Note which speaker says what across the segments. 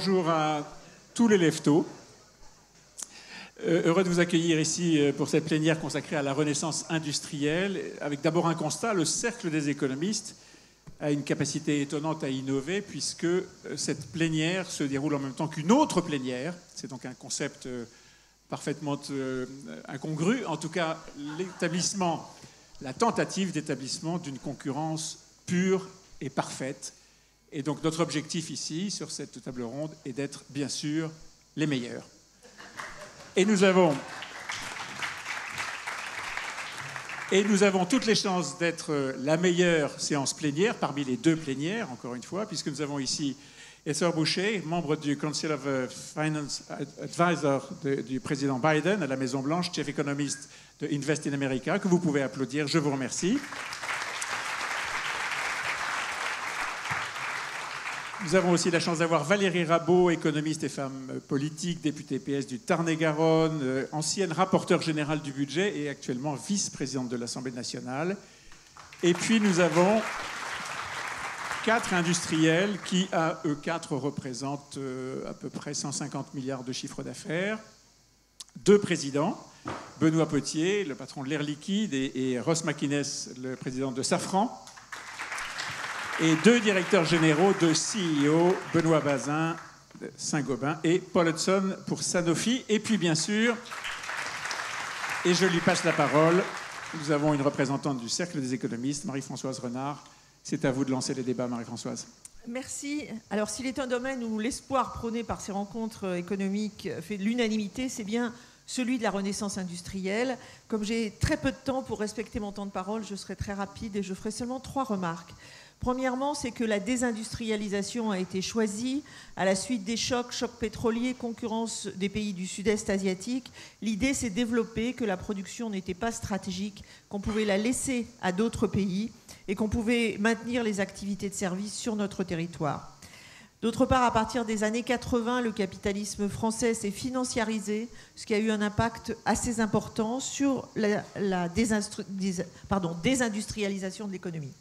Speaker 1: bonjour à tous les leftos. Heureux de vous accueillir ici pour cette plénière consacrée à la renaissance industrielle, avec d'abord un constat: le cercle des économistes a une capacité étonnante à innover, puisque cette plénière se déroule en même temps qu'une autre plénière. C'est donc un concept parfaitement incongru. En tout cas, la tentative d'établissement d'une concurrence pure et parfaite. Et donc notre objectif ici, sur cette table ronde, est d'être, bien sûr, les meilleurs. Et nous avons toutes les chances d'être la meilleure séance plénière parmi les deux plénières, encore une fois, puisque nous avons ici Esther Boucher, membre du Council of Finance Advisor du président Biden à la Maison-Blanche, chef économiste de Invest in America, que vous pouvez applaudir. Je vous remercie. Nous avons aussi la chance d'avoir Valérie Rabault, économiste et femme politique, députée PS du Tarn-et-Garonne, ancienne rapporteure générale du budget et actuellement vice-présidente de l'Assemblée nationale. Et puis nous avons 4 industriels qui, à eux 4, représentent à peu près 150 milliards de chiffre d'affaires. 2 présidents, Benoît Potier, le patron de l'Air Liquide, et Ross McInnes, le président de Safran. Et 2 directeurs généraux de CEO, Benoît Bazin, Saint-Gobain, et Paul Hudson pour Sanofi. Et puis, bien sûr, et je lui passe la parole, nous avons une représentante du Cercle des économistes, Marie-Françoise Renard. C'est à vous de lancer les débats, Marie-Françoise.
Speaker 2: Merci. Alors, s'il est un domaine où l'espoir prôné par ces rencontres économiques fait de l'unanimité, c'est bien celui de la renaissance industrielle. Comme j'ai très peu de temps pour respecter mon temps de parole, je serai très rapide et je ferai seulement 3 remarques. Premièrement, c'est que la désindustrialisation a été choisie à la suite des chocs pétroliers, concurrence des pays du sud-est asiatique. L'idée s'est développée que la production n'était pas stratégique, qu'on pouvait la laisser à d'autres pays et qu'on pouvait maintenir les activités de service sur notre territoire. D'autre part, à partir des années 80, le capitalisme français s'est financiarisé, ce qui a eu un impact assez important sur la désindustrialisation de l'économie.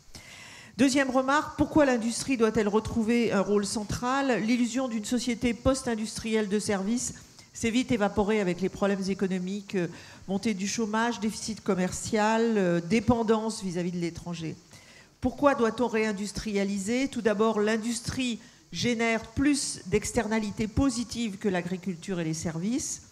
Speaker 2: Deuxième remarque, pourquoi l'industrie doit-elle retrouver un rôle central? L'illusion d'une société post-industrielle de services s'est vite évaporée avec les problèmes économiques, montée du chômage, déficit commercial, dépendance vis-à-vis de l'étranger. Pourquoi doit-on réindustrialiser? Tout d'abord, l'industrie génère plus d'externalités positives que l'agriculture et les services.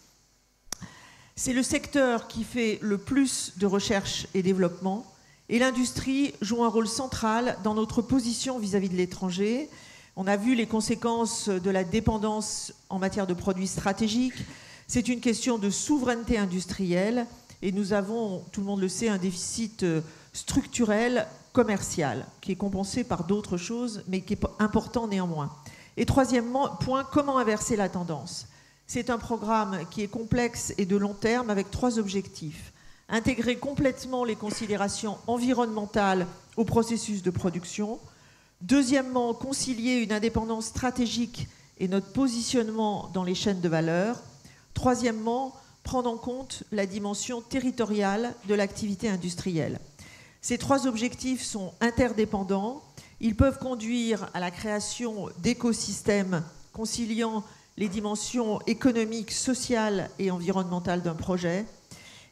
Speaker 2: C'est le secteur qui fait le plus de recherche et développement. Et l'industrie joue un rôle central dans notre position vis-à-vis de l'étranger. On a vu les conséquences de la dépendance en matière de produits stratégiques. C'est une question de souveraineté industrielle. Et nous avons, tout le monde le sait, un déficit structurel commercial qui est compensé par d'autres choses, mais qui est important néanmoins. Et troisièmement, point, comment inverser la tendance? C'est un programme qui est complexe et de long terme avec 3 objectifs. Intégrer complètement les considérations environnementales au processus de production. Deuxièmement, concilier une indépendance stratégique et notre positionnement dans les chaînes de valeur. Troisièmement, prendre en compte la dimension territoriale de l'activité industrielle. Ces 3 objectifs sont interdépendants. Ils peuvent conduire à la création d'écosystèmes conciliant les dimensions économiques, sociales et environnementales d'un projet.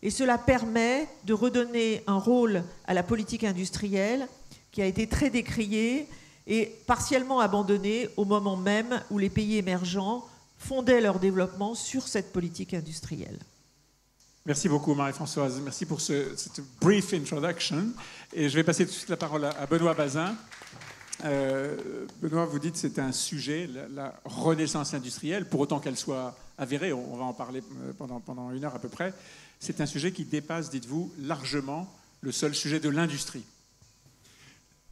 Speaker 2: Et cela permet de redonner un rôle à la politique industrielle qui a été très décriée et partiellement abandonnée au moment même où les pays émergents fondaient leur développement sur cette politique industrielle.
Speaker 1: Merci beaucoup, Marie-Françoise. Merci pour cette brief introduction. Et je vais passer tout de suite la parole à Benoît Bazin. Benoît, vous dites que c'est un sujet, la renaissance industrielle, pour autant qu'elle soit avérée, on va en parler pendant 1 heure à peu près. C'est un sujet qui dépasse, dites-vous, largement le seul sujet de l'industrie.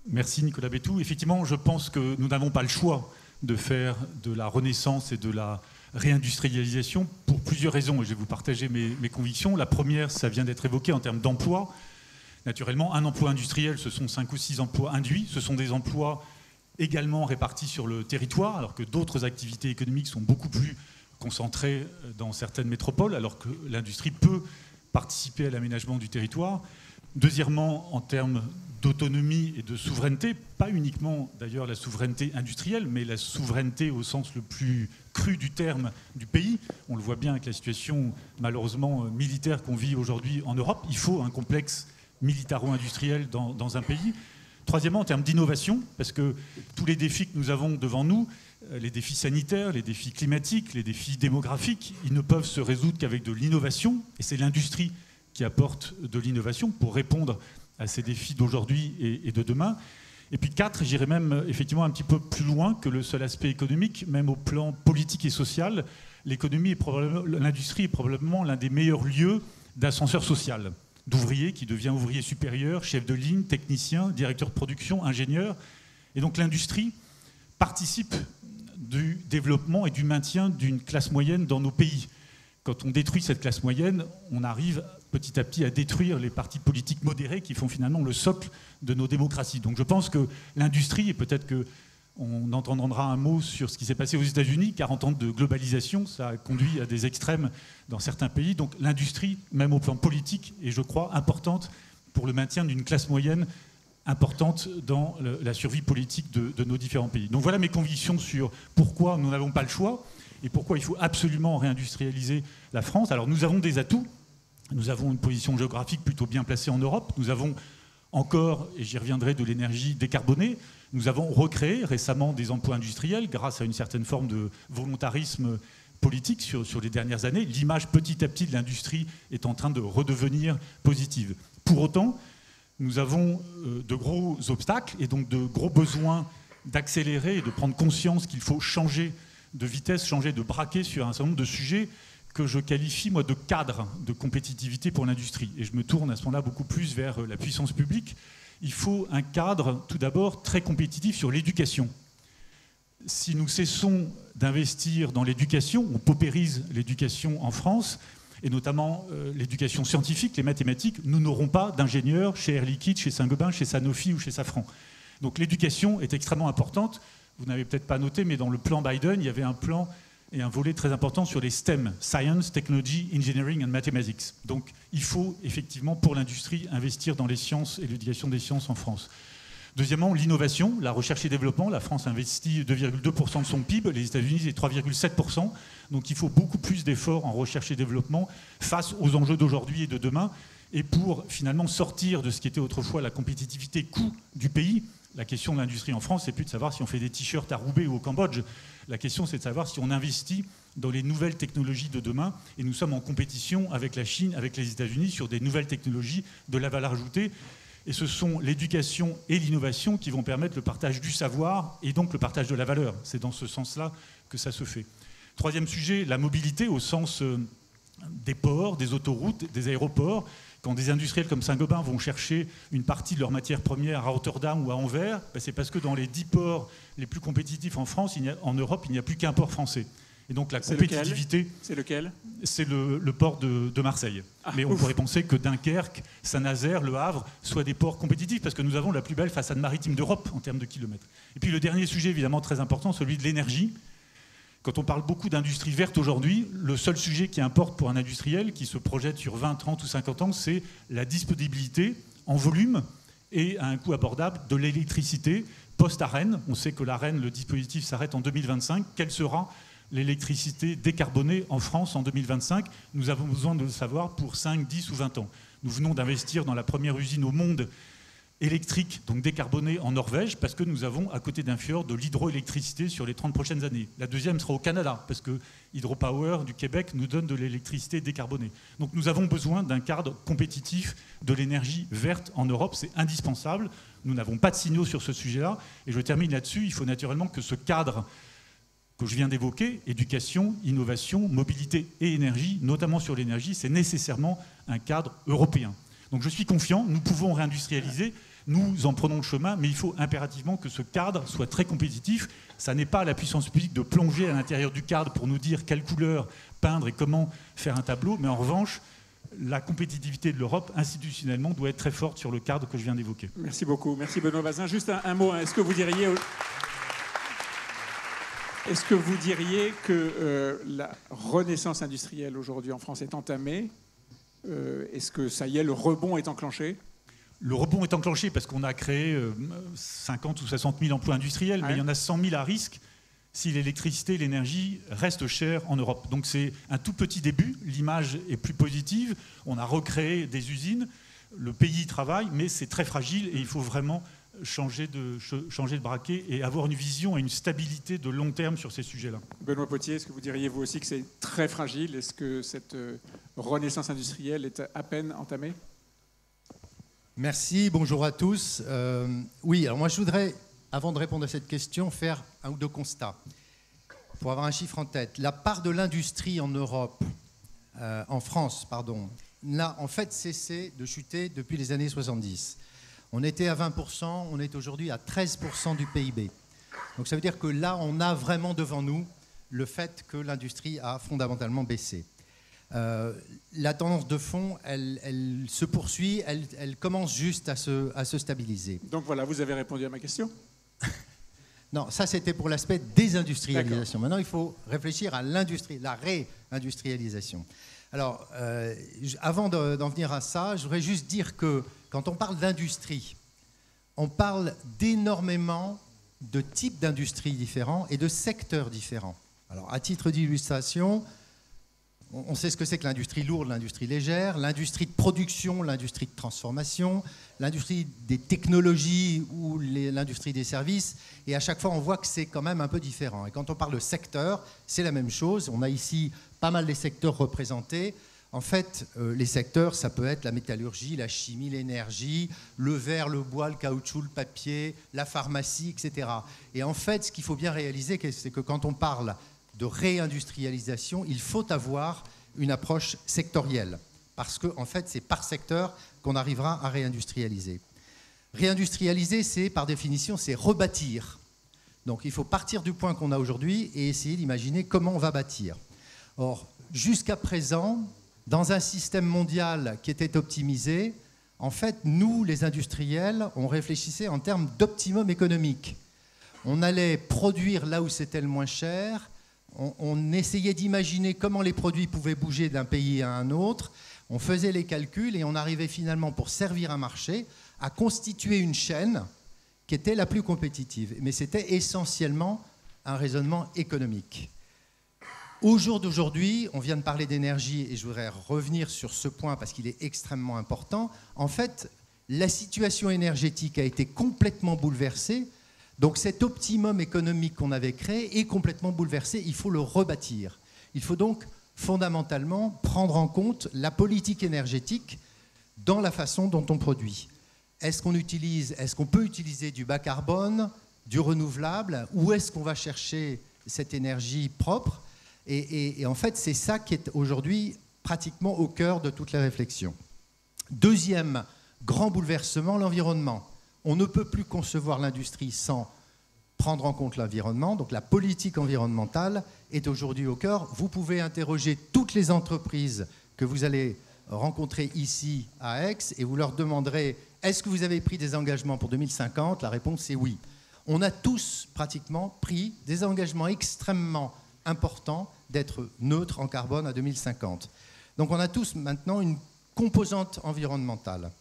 Speaker 3: Merci Nicolas Bétou. Effectivement, je pense que nous n'avons pas le choix de faire de la renaissance et de la réindustrialisation pour plusieurs raisons. Et je vais vous partager mes convictions. La première, ça vient d'être évoqué en termes d'emploi. Naturellement, un emploi industriel, ce sont 5 ou 6 emplois induits. Ce sont des emplois également répartis sur le territoire, alors que d'autres activités économiques sont beaucoup plus concentrées dans certaines métropoles, alors que l'industrie peut participer à l'aménagement du territoire. Deuxièmement, en termes d'autonomie et de souveraineté, pas uniquement d'ailleurs la souveraineté industrielle, mais la souveraineté au sens le plus cru du terme du pays. On le voit bien avec la situation malheureusement militaire qu'on vit aujourd'hui en Europe. Il faut un complexe militaro-industriel dans un pays. Troisièmement, en termes d'innovation, parce que tous les défis que nous avons devant nous, les défis sanitaires, les défis climatiques, les défis démographiques, ils ne peuvent se résoudre qu'avec de l'innovation. Et c'est l'industrie qui apporte de l'innovation pour répondre à ces défis d'aujourd'hui et de demain. Et puis 4, j'irais même effectivement un petit peu plus loin que le seul aspect économique, même au plan politique et social. L'industrie est probablement l'un des meilleurs lieux d'ascenseur social, d'ouvrier qui devient ouvrier supérieur, chef de ligne, technicien, directeur de production, ingénieur. Et donc l'industrie participe du développement et du maintien d'une classe moyenne dans nos pays. Quand on détruit cette classe moyenne, on arrive petit à petit à détruire les partis politiques modérés qui font finalement le socle de nos démocraties. Donc je pense que l'industrie, et peut-être qu'on entendra un mot sur ce qui s'est passé aux États-Unis, 40 ans de globalisation, ça a conduit à des extrêmes dans certains pays. Donc l'industrie, même au plan politique, est, je crois, importante pour le maintien d'une classe moyenne importante dans la survie politique de nos différents pays. Donc voilà mes convictions sur pourquoi nous n'avons pas le choix et pourquoi il faut absolument réindustrialiser la France. Alors nous avons des atouts. Nous avons une position géographique plutôt bien placée en Europe. Nous avons encore, et j'y reviendrai, de l'énergie décarbonée. Nous avons recréé récemment des emplois industriels grâce à une certaine forme de volontarisme politique sur les dernières années. L'image petit à petit de l'industrie est en train de redevenir positive. Pour autant, nous avons de gros obstacles et donc de gros besoins d'accélérer et de prendre conscience qu'il faut changer de vitesse, changer de braquet sur un certain nombre de sujets que je qualifie, moi, de cadre de compétitivité pour l'industrie. Et je me tourne à ce moment-là beaucoup plus vers la puissance publique. Il faut un cadre, tout d'abord, très compétitif sur l'éducation. Si nous cessons d'investir dans l'éducation, on paupérise l'éducation en France, et notamment l'éducation scientifique, les mathématiques, nous n'aurons pas d'ingénieurs chez Air Liquide, chez Saint-Gobain, chez Sanofi ou chez Safran. Donc l'éducation est extrêmement importante. Vous n'avez peut-être pas noté, mais dans le plan Biden, il y avait un plan et un volet très important sur les STEM, Science, Technology, Engineering and Mathematics. Donc il faut effectivement pour l'industrie investir dans les sciences et l'éducation des sciences en France. Deuxièmement, l'innovation, la recherche et développement. La France investit 2,2% de son PIB, les États-Unis c'est 3,7%. Donc il faut beaucoup plus d'efforts en recherche et développement face aux enjeux d'aujourd'hui et de demain. Et pour finalement sortir de ce qui était autrefois la compétitivité coût du pays, la question de l'industrie en France, c'est plus de savoir si on fait des t-shirts à Roubaix ou au Cambodge. La question, c'est de savoir si on investit dans les nouvelles technologies de demain. Et nous sommes en compétition avec la Chine, avec les États-Unis, sur des nouvelles technologies de la valeur ajoutée. Et ce sont l'éducation et l'innovation qui vont permettre le partage du savoir et donc le partage de la valeur. C'est dans ce sens-là que ça se fait. Troisième sujet, la mobilité au sens des ports, des autoroutes, des aéroports. Quand des industriels comme Saint-Gobain vont chercher une partie de leurs matières premières à Rotterdam ou à Anvers, c'est parce que dans les 10 ports les plus compétitifs en France, en Europe, il n'y a plus qu'un port français. Et donc la compétitivité...
Speaker 1: C'est lequel ?
Speaker 3: C'est le port de Marseille. Mais on pourrait penser que Dunkerque, Saint-Nazaire, Le Havre soient des ports compétitifs parce que nous avons la plus belle façade maritime d'Europe en termes de kilomètres. Et puis le dernier sujet évidemment très important, celui de l'énergie. Quand on parle beaucoup d'industrie verte aujourd'hui, le seul sujet qui importe pour un industriel qui se projette sur 20, 30 ou 50 ans, c'est la disponibilité en volume et à un coût abordable de l'électricité post-ARENH. On sait que l'ARENH, le dispositif, s'arrête en 2025. Quelle sera l'électricité décarbonée en France en 2025 ? Nous avons besoin de le savoir pour 5, 10 ou 20 ans. Nous venons d'investir dans la première usine au monde électrique, donc décarbonée en Norvège, parce que nous avons à côté d'un fjord de l'hydroélectricité sur les 30 prochaines années. La deuxième sera au Canada, parce que Hydropower du Québec nous donne de l'électricité décarbonée. Donc nous avons besoin d'un cadre compétitif de l'énergie verte en Europe, c'est indispensable. Nous n'avons pas de signaux sur ce sujet-là, et je termine là-dessus. Il faut naturellement que ce cadre que je viens d'évoquer, éducation, innovation, mobilité et énergie, notamment sur l'énergie, c'est nécessairement un cadre européen. Donc je suis confiant, nous pouvons réindustrialiser, nous en prenons le chemin, mais il faut impérativement que ce cadre soit très compétitif. Ça n'est pas à la puissance publique de plonger à l'intérieur du cadre pour nous dire quelle couleur peindre et comment faire un tableau, mais en revanche, la compétitivité de l'Europe institutionnellement doit être très forte sur le cadre que je viens d'évoquer.
Speaker 1: Merci beaucoup. Merci Benoît Bazin. Juste un mot, est-ce que vous diriez que la renaissance industrielle aujourd'hui en France est entamée ? Est-ce que ça y est, le rebond est enclenché ?
Speaker 3: le rebond est enclenché parce qu'on a créé 50 ou 60 000 emplois industriels, mais il y en a 100 000 à risque si l'électricité et l'énergie restent chères en Europe. Donc c'est un tout petit début, l'image est plus positive, on a recréé des usines, le pays y travaille, mais c'est très fragile et il faut vraiment changer de braquet et avoir une vision et une stabilité de long terme sur ces sujets-là.
Speaker 1: Benoît Potier, est-ce que vous diriez vous aussi que c'est très fragile? Est-ce que cette renaissance industrielle est à peine entamée?
Speaker 4: Merci, bonjour à tous. Oui, alors moi je voudrais, avant de répondre à cette question, faire un ou deux constats. Pour avoir un chiffre en tête, la part de l'industrie en Europe, en France, pardon, n'a en fait cessé de chuter depuis les années 70. On était à 20%, on est aujourd'hui à 13% du PIB. Donc ça veut dire que là, on a vraiment devant nous le fait que l'industrie a fondamentalement baissé. La tendance de fond, elle se poursuit, elle commence juste à se stabiliser.
Speaker 1: Donc voilà, vous avez répondu à ma question.
Speaker 4: Non, ça c'était pour l'aspect désindustrialisation. Maintenant, il faut réfléchir à l'industrie, la réindustrialisation. Alors, avant d'en venir à ça, je voudrais juste dire que quand on parle d'industrie, on parle d'énormément de types d'industries différents et de secteurs différents. Alors, à titre d'illustration, on sait ce que c'est que l'industrie lourde, l'industrie légère, l'industrie de production, l'industrie de transformation, l'industrie des technologies ou l'industrie des services. Et à chaque fois, on voit que c'est quand même un peu différent. Et quand on parle de secteur, c'est la même chose. On a ici pas mal des secteurs représentés. En fait, les secteurs, ça peut être la métallurgie, la chimie, l'énergie, le verre, le bois, le caoutchouc, le papier, la pharmacie, etc. Et en fait, ce qu'il faut bien réaliser, c'est que quand on parle de réindustrialisation, il faut avoir une approche sectorielle. Parce que, en fait, c'est par secteur qu'on arrivera à réindustrialiser. Réindustrialiser, c'est, par définition, c'est rebâtir. Donc, il faut partir du point qu'on a aujourd'hui et essayer d'imaginer comment on va bâtir. Or, jusqu'à présent, dans un système mondial qui était optimisé, en fait, nous, les industriels, on réfléchissait en termes d'optimum économique. On allait produire là où c'était le moins cher, on essayait d'imaginer comment les produits pouvaient bouger d'un pays à un autre, on faisait les calculs et on arrivait finalement, pour servir un marché, à constituer une chaîne qui était la plus compétitive. Mais c'était essentiellement un raisonnement économique. Au jour d'aujourd'hui, on vient de parler d'énergie et je voudrais revenir sur ce point parce qu'il est extrêmement important. En fait, la situation énergétique a été complètement bouleversée. Donc cet optimum économique qu'on avait créé est complètement bouleversé. Il faut le rebâtir. Il faut donc fondamentalement prendre en compte la politique énergétique dans la façon dont on produit. Est-ce qu'on peut utiliser du bas carbone, du renouvelable, ou est-ce qu'on va chercher cette énergie propre ? Et en fait, c'est ça qui est aujourd'hui pratiquement au cœur de toutes les réflexions. Deuxième grand bouleversement, l'environnement. On ne peut plus concevoir l'industrie sans prendre en compte l'environnement. Donc la politique environnementale est aujourd'hui au cœur. Vous pouvez interroger toutes les entreprises que vous allez rencontrer ici à Aix et vous leur demanderez « Est-ce que vous avez pris des engagements pour 2050 ?» La réponse est oui. On a tous pratiquement pris des engagements extrêmement important d'être neutre en carbone à 2050. Donc on a tous maintenant une composante environnementale.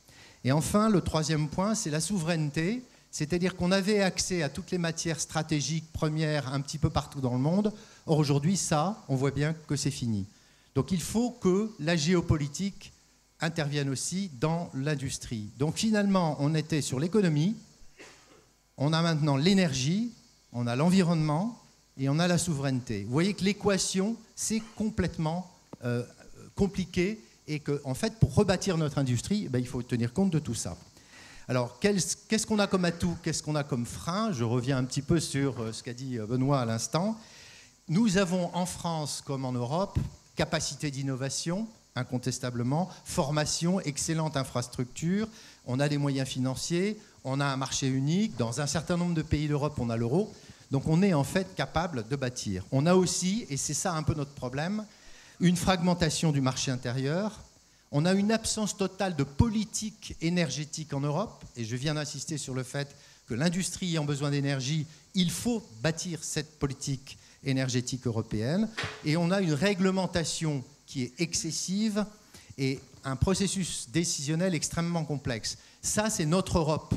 Speaker 4: Et enfin, le troisième point, c'est la souveraineté, c'est-à-dire qu'on avait accès à toutes les matières stratégiques premières un petit peu partout dans le monde. Or aujourd'hui, ça, on voit bien que c'est fini. Donc il faut que la géopolitique intervienne aussi dans l'industrie. Donc finalement, on était sur l'économie, on a maintenant l'énergie, on a l'environnement, et on a la souveraineté. Vous voyez que l'équation, c'est complètement compliqué et qu'en fait, pour rebâtir notre industrie, il faut tenir compte de tout ça. Alors, qu'est-ce qu'on a comme atout? Qu'est-ce qu'on a comme frein? Je reviens un petit peu sur ce qu'a dit Benoît à l'instant. Nous avons en France comme en Europe capacité d'innovation, incontestablement, formation, excellente infrastructure, on a des moyens financiers, on a un marché unique, dans un certain nombre de pays d'Europe, on a l'euro. Donc on est en fait capable de bâtir. On a aussi, et c'est ça un peu notre problème, une fragmentation du marché intérieur. On a une absence totale de politique énergétique en Europe. Et je viens d'insister sur le fait que l'industrie ayant besoin d'énergie, il faut bâtir cette politique énergétique européenne. Et on a une réglementation qui est excessive. Et un processus décisionnel extrêmement complexe. Ça, c'est notre Europe.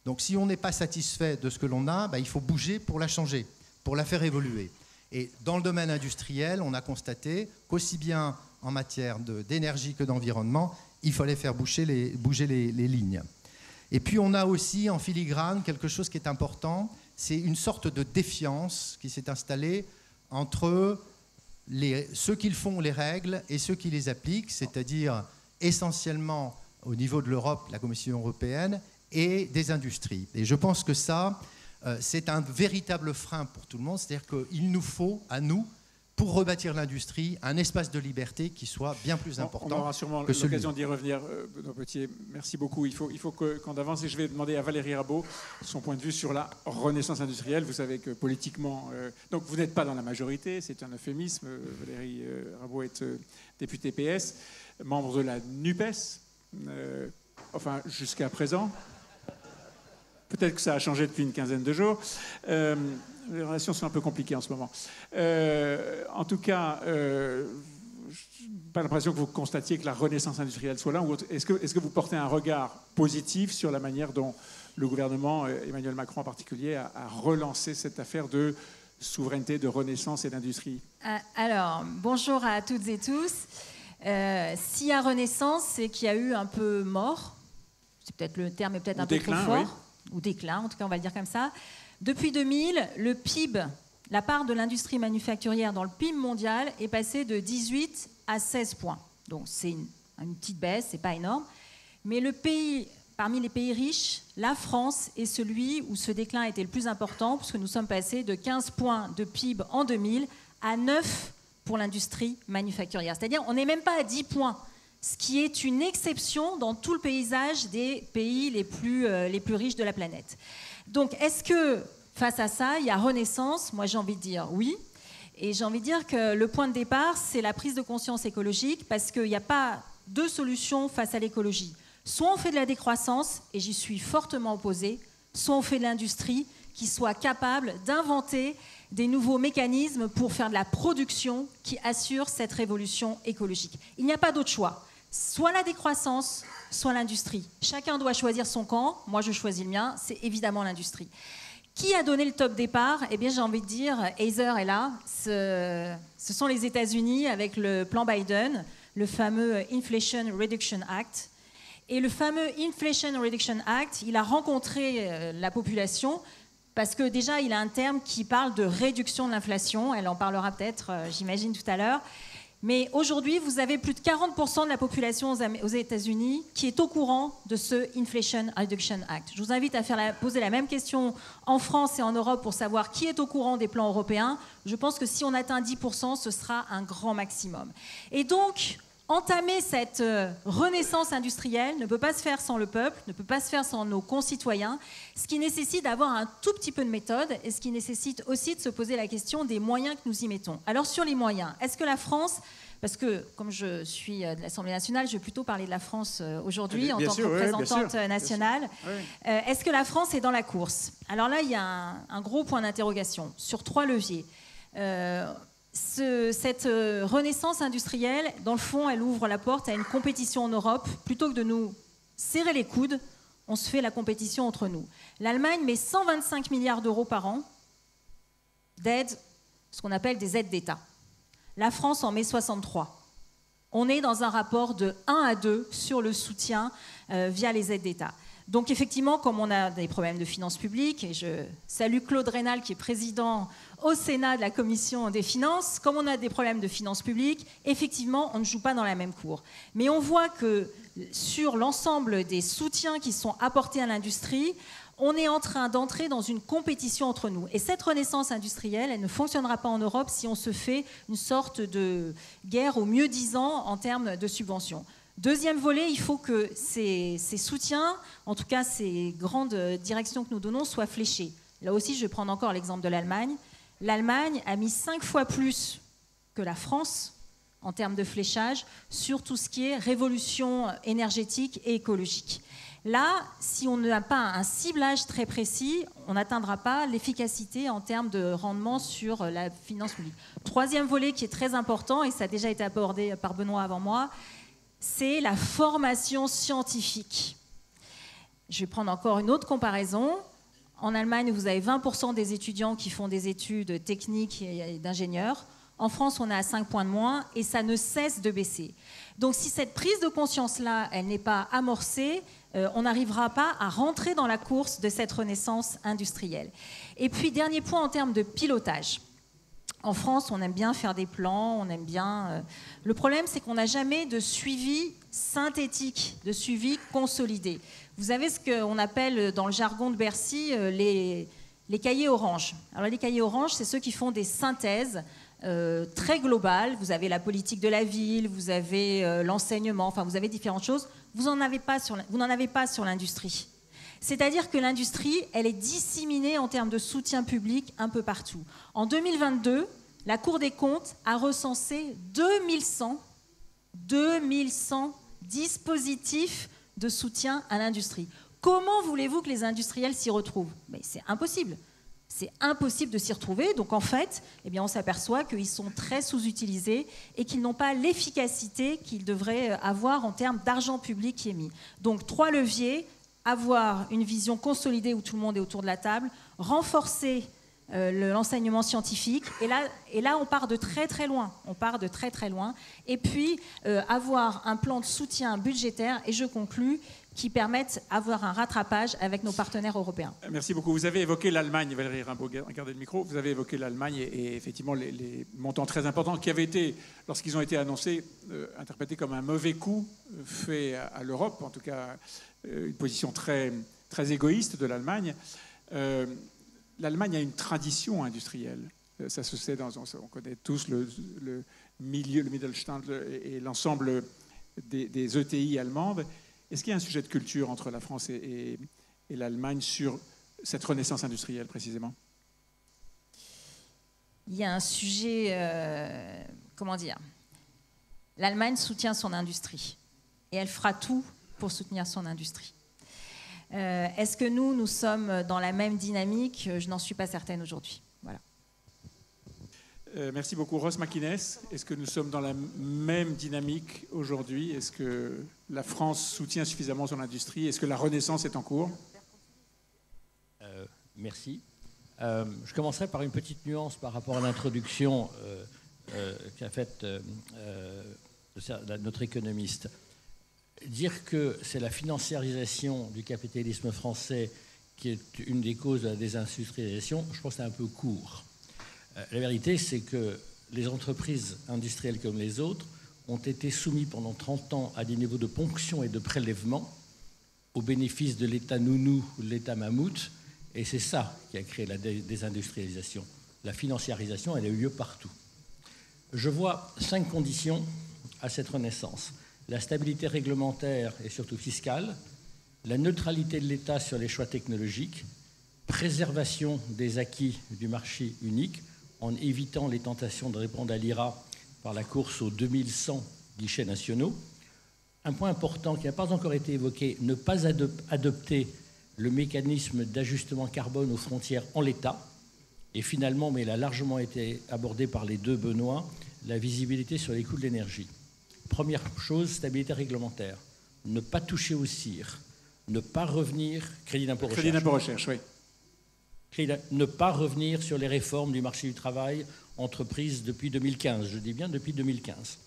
Speaker 4: Donc si on n'est pas satisfait de ce que l'on a, il faut bouger pour la changer, pour la faire évoluer. Et dans le domaine industriel, on a constaté qu'aussi bien en matière d'énergie que d'environnement, il fallait faire bouger les lignes. Et puis on a aussi en filigrane quelque chose qui est important, c'est une sorte de défiance qui s'est installée entre ceux qui font les règles et ceux qui les appliquent, c'est-à-dire essentiellement au niveau de l'Europe, la Commission européenne, et des industries. Et je pense que ça, c'est un véritable frein pour tout le monde, c'est-à-dire qu'il nous faut, à nous, pour rebâtir l'industrie, un espace de liberté qui soit bien plus important.
Speaker 1: On aura sûrement l'occasion d'y revenir, Benoît Potier. Merci beaucoup. Il faut qu'on avance et je vais demander à Valérie Rabault son point de vue sur la renaissance industrielle. Vous savez que politiquement, donc vous n'êtes pas dans la majorité, c'est un euphémisme. Valérie Rabault est députée PS, membre de la NUPES, enfin jusqu'à présent. Peut-être que ça a changé depuis une quinzaine de jours. Les relations sont un peu compliquées en ce moment. En tout cas, je n'ai pas l'impression que vous constatiez que la renaissance industrielle soit là. Est-ce que vous portez un regard positif sur la manière dont le gouvernement, Emmanuel Macron en particulier, a relancé cette affaire de souveraineté, de renaissance et d'industrie?
Speaker 5: Alors, bonjour à toutes et tous. S'il y a renaissance, c'est qu'il y a eu un peu mort. C'est peut-être le terme est peut-être un peu trop fort. Oui. Ou déclin, en tout cas on va le dire comme ça. Depuis 2000, le PIB, la part de l'industrie manufacturière dans le PIB mondial est passée de 18 à 16 points. Donc c'est une petite baisse, c'est pas énorme. Mais le pays, parmi les pays riches, la France est celui où ce déclin a été le plus important, puisque nous sommes passés de 15 points de PIB en 2000 à 9 pour l'industrie manufacturière. C'est-à-dire on n'est même pas à 10 points. Ce qui est une exception dans tout le paysage des pays les plus riches de la planète. Donc, est-ce que, face à ça, il y a renaissance? Moi, j'ai envie de dire oui. Et j'ai envie de dire que le point de départ, c'est la prise de conscience écologique, parce qu'il n'y a pas deux solutions face à l'écologie. Soit on fait de la décroissance, et j'y suis fortement opposée, soit on fait de l'industrie qui soit capable d'inventer des nouveaux mécanismes pour faire de la production qui assure cette révolution écologique. Il n'y a pas d'autre choix. Soit la décroissance, soit l'industrie. Chacun doit choisir son camp. Moi, je choisis le mien. C'est évidemment l'industrie. Qui a donné le top départ? Eh bien, j'ai envie de dire, Heather est là. Ce sont les États-Unis avec le plan Biden, le fameux Inflation Reduction Act. Et le fameux Inflation Reduction Act, il a rencontré la population parce que déjà, il a un terme qui parle de réduction de l'inflation. Elle en parlera peut-être, j'imagine, tout à l'heure. Mais aujourd'hui, vous avez plus de 40% de la population aux États-Unis qui est au courant de ce Inflation Reduction Act. Je vous invite à poser la même question en France et en Europe pour savoir qui est au courant des plans européens. Je pense que si on atteint 10%, ce sera un grand maximum. Et donc, entamer cette renaissance industrielle ne peut pas se faire sans le peuple, ne peut pas se faire sans nos concitoyens, ce qui nécessite d'avoir un tout petit peu de méthode et ce qui nécessite aussi de se poser la question des moyens que nous y mettons. Alors sur les moyens, est-ce que la France, parce que comme je suis de l'Assemblée nationale, je vais plutôt parler de la France aujourd'hui en tant que représentante nationale, est-ce que la France est dans la course? Alors là, il y a un gros point d'interrogation sur 3 leviers. Cette renaissance industrielle, dans le fond, elle ouvre la porte à une compétition en Europe. Plutôt que de nous serrer les coudes, on se fait la compétition entre nous. L'Allemagne met 125 milliards d'euros par an d'aides, ce qu'on appelle des aides d'État. La France en met 63. On est dans un rapport de 1 à 2 sur le soutien via les aides d'État. Donc effectivement, comme on a des problèmes de finances publiques, et je salue Claude Raynal qui est président au Sénat de la Commission des finances, comme on a des problèmes de finances publiques, effectivement, on ne joue pas dans la même cour. Mais on voit que sur l'ensemble des soutiens qui sont apportés à l'industrie, on est en train d'entrer dans une compétition entre nous. Et cette renaissance industrielle, elle ne fonctionnera pas en Europe si on se fait une sorte de guerre au mieux-disant en termes de subventions. Deuxième volet, il faut que ces soutiens, en tout cas ces grandes directions que nous donnons, soient fléchés. Là aussi, je vais prendre encore l'exemple de l'Allemagne. L'Allemagne a mis 5 fois plus que la France en termes de fléchage sur tout ce qui est révolution énergétique et écologique. Là, si on n'a pas un ciblage très précis, on n'atteindra pas l'efficacité en termes de rendement sur la finance publique. Troisième volet qui est très important, et ça a déjà été abordé par Benoît avant moi, c'est la formation scientifique. Je vais prendre encore une autre comparaison. En Allemagne, vous avez 20% des étudiants qui font des études techniques et d'ingénieurs. En France, on est à 5 points de moins et ça ne cesse de baisser. Donc si cette prise de conscience-là, elle n'est pas amorcée, on n'arrivera pas à rentrer dans la course de cette renaissance industrielle. Et puis, dernier point en termes de pilotage. En France, on aime bien faire des plans, on aime bien... Le problème, c'est qu'on n'a jamais de suivi synthétique, de suivi consolidé. Vous avez ce qu'on appelle dans le jargon de Bercy les cahiers oranges. Alors les cahiers oranges, c'est ceux qui font des synthèses très globales. Vous avez la politique de la ville, vous avez l'enseignement, enfin vous avez différentes choses. Vous n'en avez pas sur l'industrie. C'est-à-dire que l'industrie, elle est disséminée en termes de soutien public un peu partout. En 2022, la Cour des comptes a recensé 2100 dispositifs de soutien à l'industrie. Comment voulez-vous que les industriels s'y retrouvent? Mais c'est impossible. C'est impossible de s'y retrouver. Donc en fait, eh bien, on s'aperçoit qu'ils sont très sous-utilisés et qu'ils n'ont pas l'efficacité qu'ils devraient avoir en termes d'argent public qui est mis. Donc 3 leviers: avoir une vision consolidée où tout le monde est autour de la table, renforcer l'enseignement scientifique, et là on part de très très loin, et puis avoir un plan de soutien budgétaire, et je conclus, qui permettent d'avoir un rattrapage avec nos partenaires européens.
Speaker 1: Merci beaucoup. Vous avez évoqué l'Allemagne, Valérie Rimbaud, regardez le micro, vous avez évoqué l'Allemagne et effectivement les montants très importants qui avaient été, lorsqu'ils ont été annoncés, interprétés comme un mauvais coup fait à l'Europe, en tout cas une position très, très égoïste de l'Allemagne. L'Allemagne a une tradition industrielle. Ça se sait, on connaît tous le milieu, le Mittelstand et l'ensemble des ETI allemandes. Est-ce qu'il y a un sujet de culture entre la France et l'Allemagne sur cette renaissance industrielle précisément?
Speaker 5: Il y a un sujet, comment dire, l'Allemagne soutient son industrie et elle fera tout pour soutenir son industrie. Est-ce que nous sommes dans la même dynamique? Je n'en suis pas certaine aujourd'hui. Voilà.
Speaker 1: Merci beaucoup. Ross McInnes, est-ce que nous sommes dans la même dynamique aujourd'hui? Est-ce que la France soutient suffisamment son industrie? Est-ce que la renaissance est en cours?
Speaker 6: Merci. Je commencerai par une petite nuance par rapport à l'introduction qu'a faite notre économiste. Dire que c'est la financiarisation du capitalisme français qui est une des causes de la désindustrialisation, je pense que c'est un peu court. La vérité, c'est que les entreprises industrielles comme les autres ont été soumises pendant 30 ans à des niveaux de ponction et de prélèvement au bénéfice de l'État nounou ou de l'État mammouth, et c'est ça qui a créé la désindustrialisation. La financiarisation, elle a eu lieu partout. Je vois 5 conditions à cette renaissance. La stabilité réglementaire et surtout fiscale, la neutralité de l'État sur les choix technologiques, préservation des acquis du marché unique en évitant les tentations de répondre à l'IRA par la course aux 2100 guichets nationaux. Un point important qui n'a pas encore été évoqué, ne pas adopter le mécanisme d'ajustement carbone aux frontières en l'état. Et finalement, mais il a largement été abordé par les deux Benoît, la visibilité sur les coûts de l'énergie. Première chose, stabilité réglementaire. Ne pas toucher au CIR. Ne pas revenir... Crédit d'impôt recherche.
Speaker 1: Crédit d'impôt recherche, oui.
Speaker 6: Ne pas revenir sur les réformes du marché du travail entreprises depuis 2015. Je dis bien depuis 2015.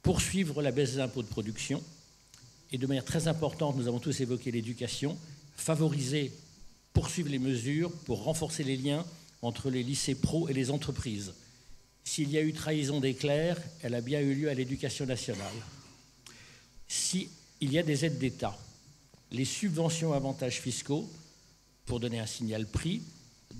Speaker 6: Poursuivre la baisse des impôts de production. Et de manière très importante, nous avons tous évoqué l'éducation. Favoriser, poursuivre les mesures pour renforcer les liens entre les lycées pro et les entreprises. S'il y a eu trahison des clercs, elle a bien eu lieu à l'éducation nationale. S'il y a des aides d'État, les subventions avantages fiscaux, pour donner un signal prix,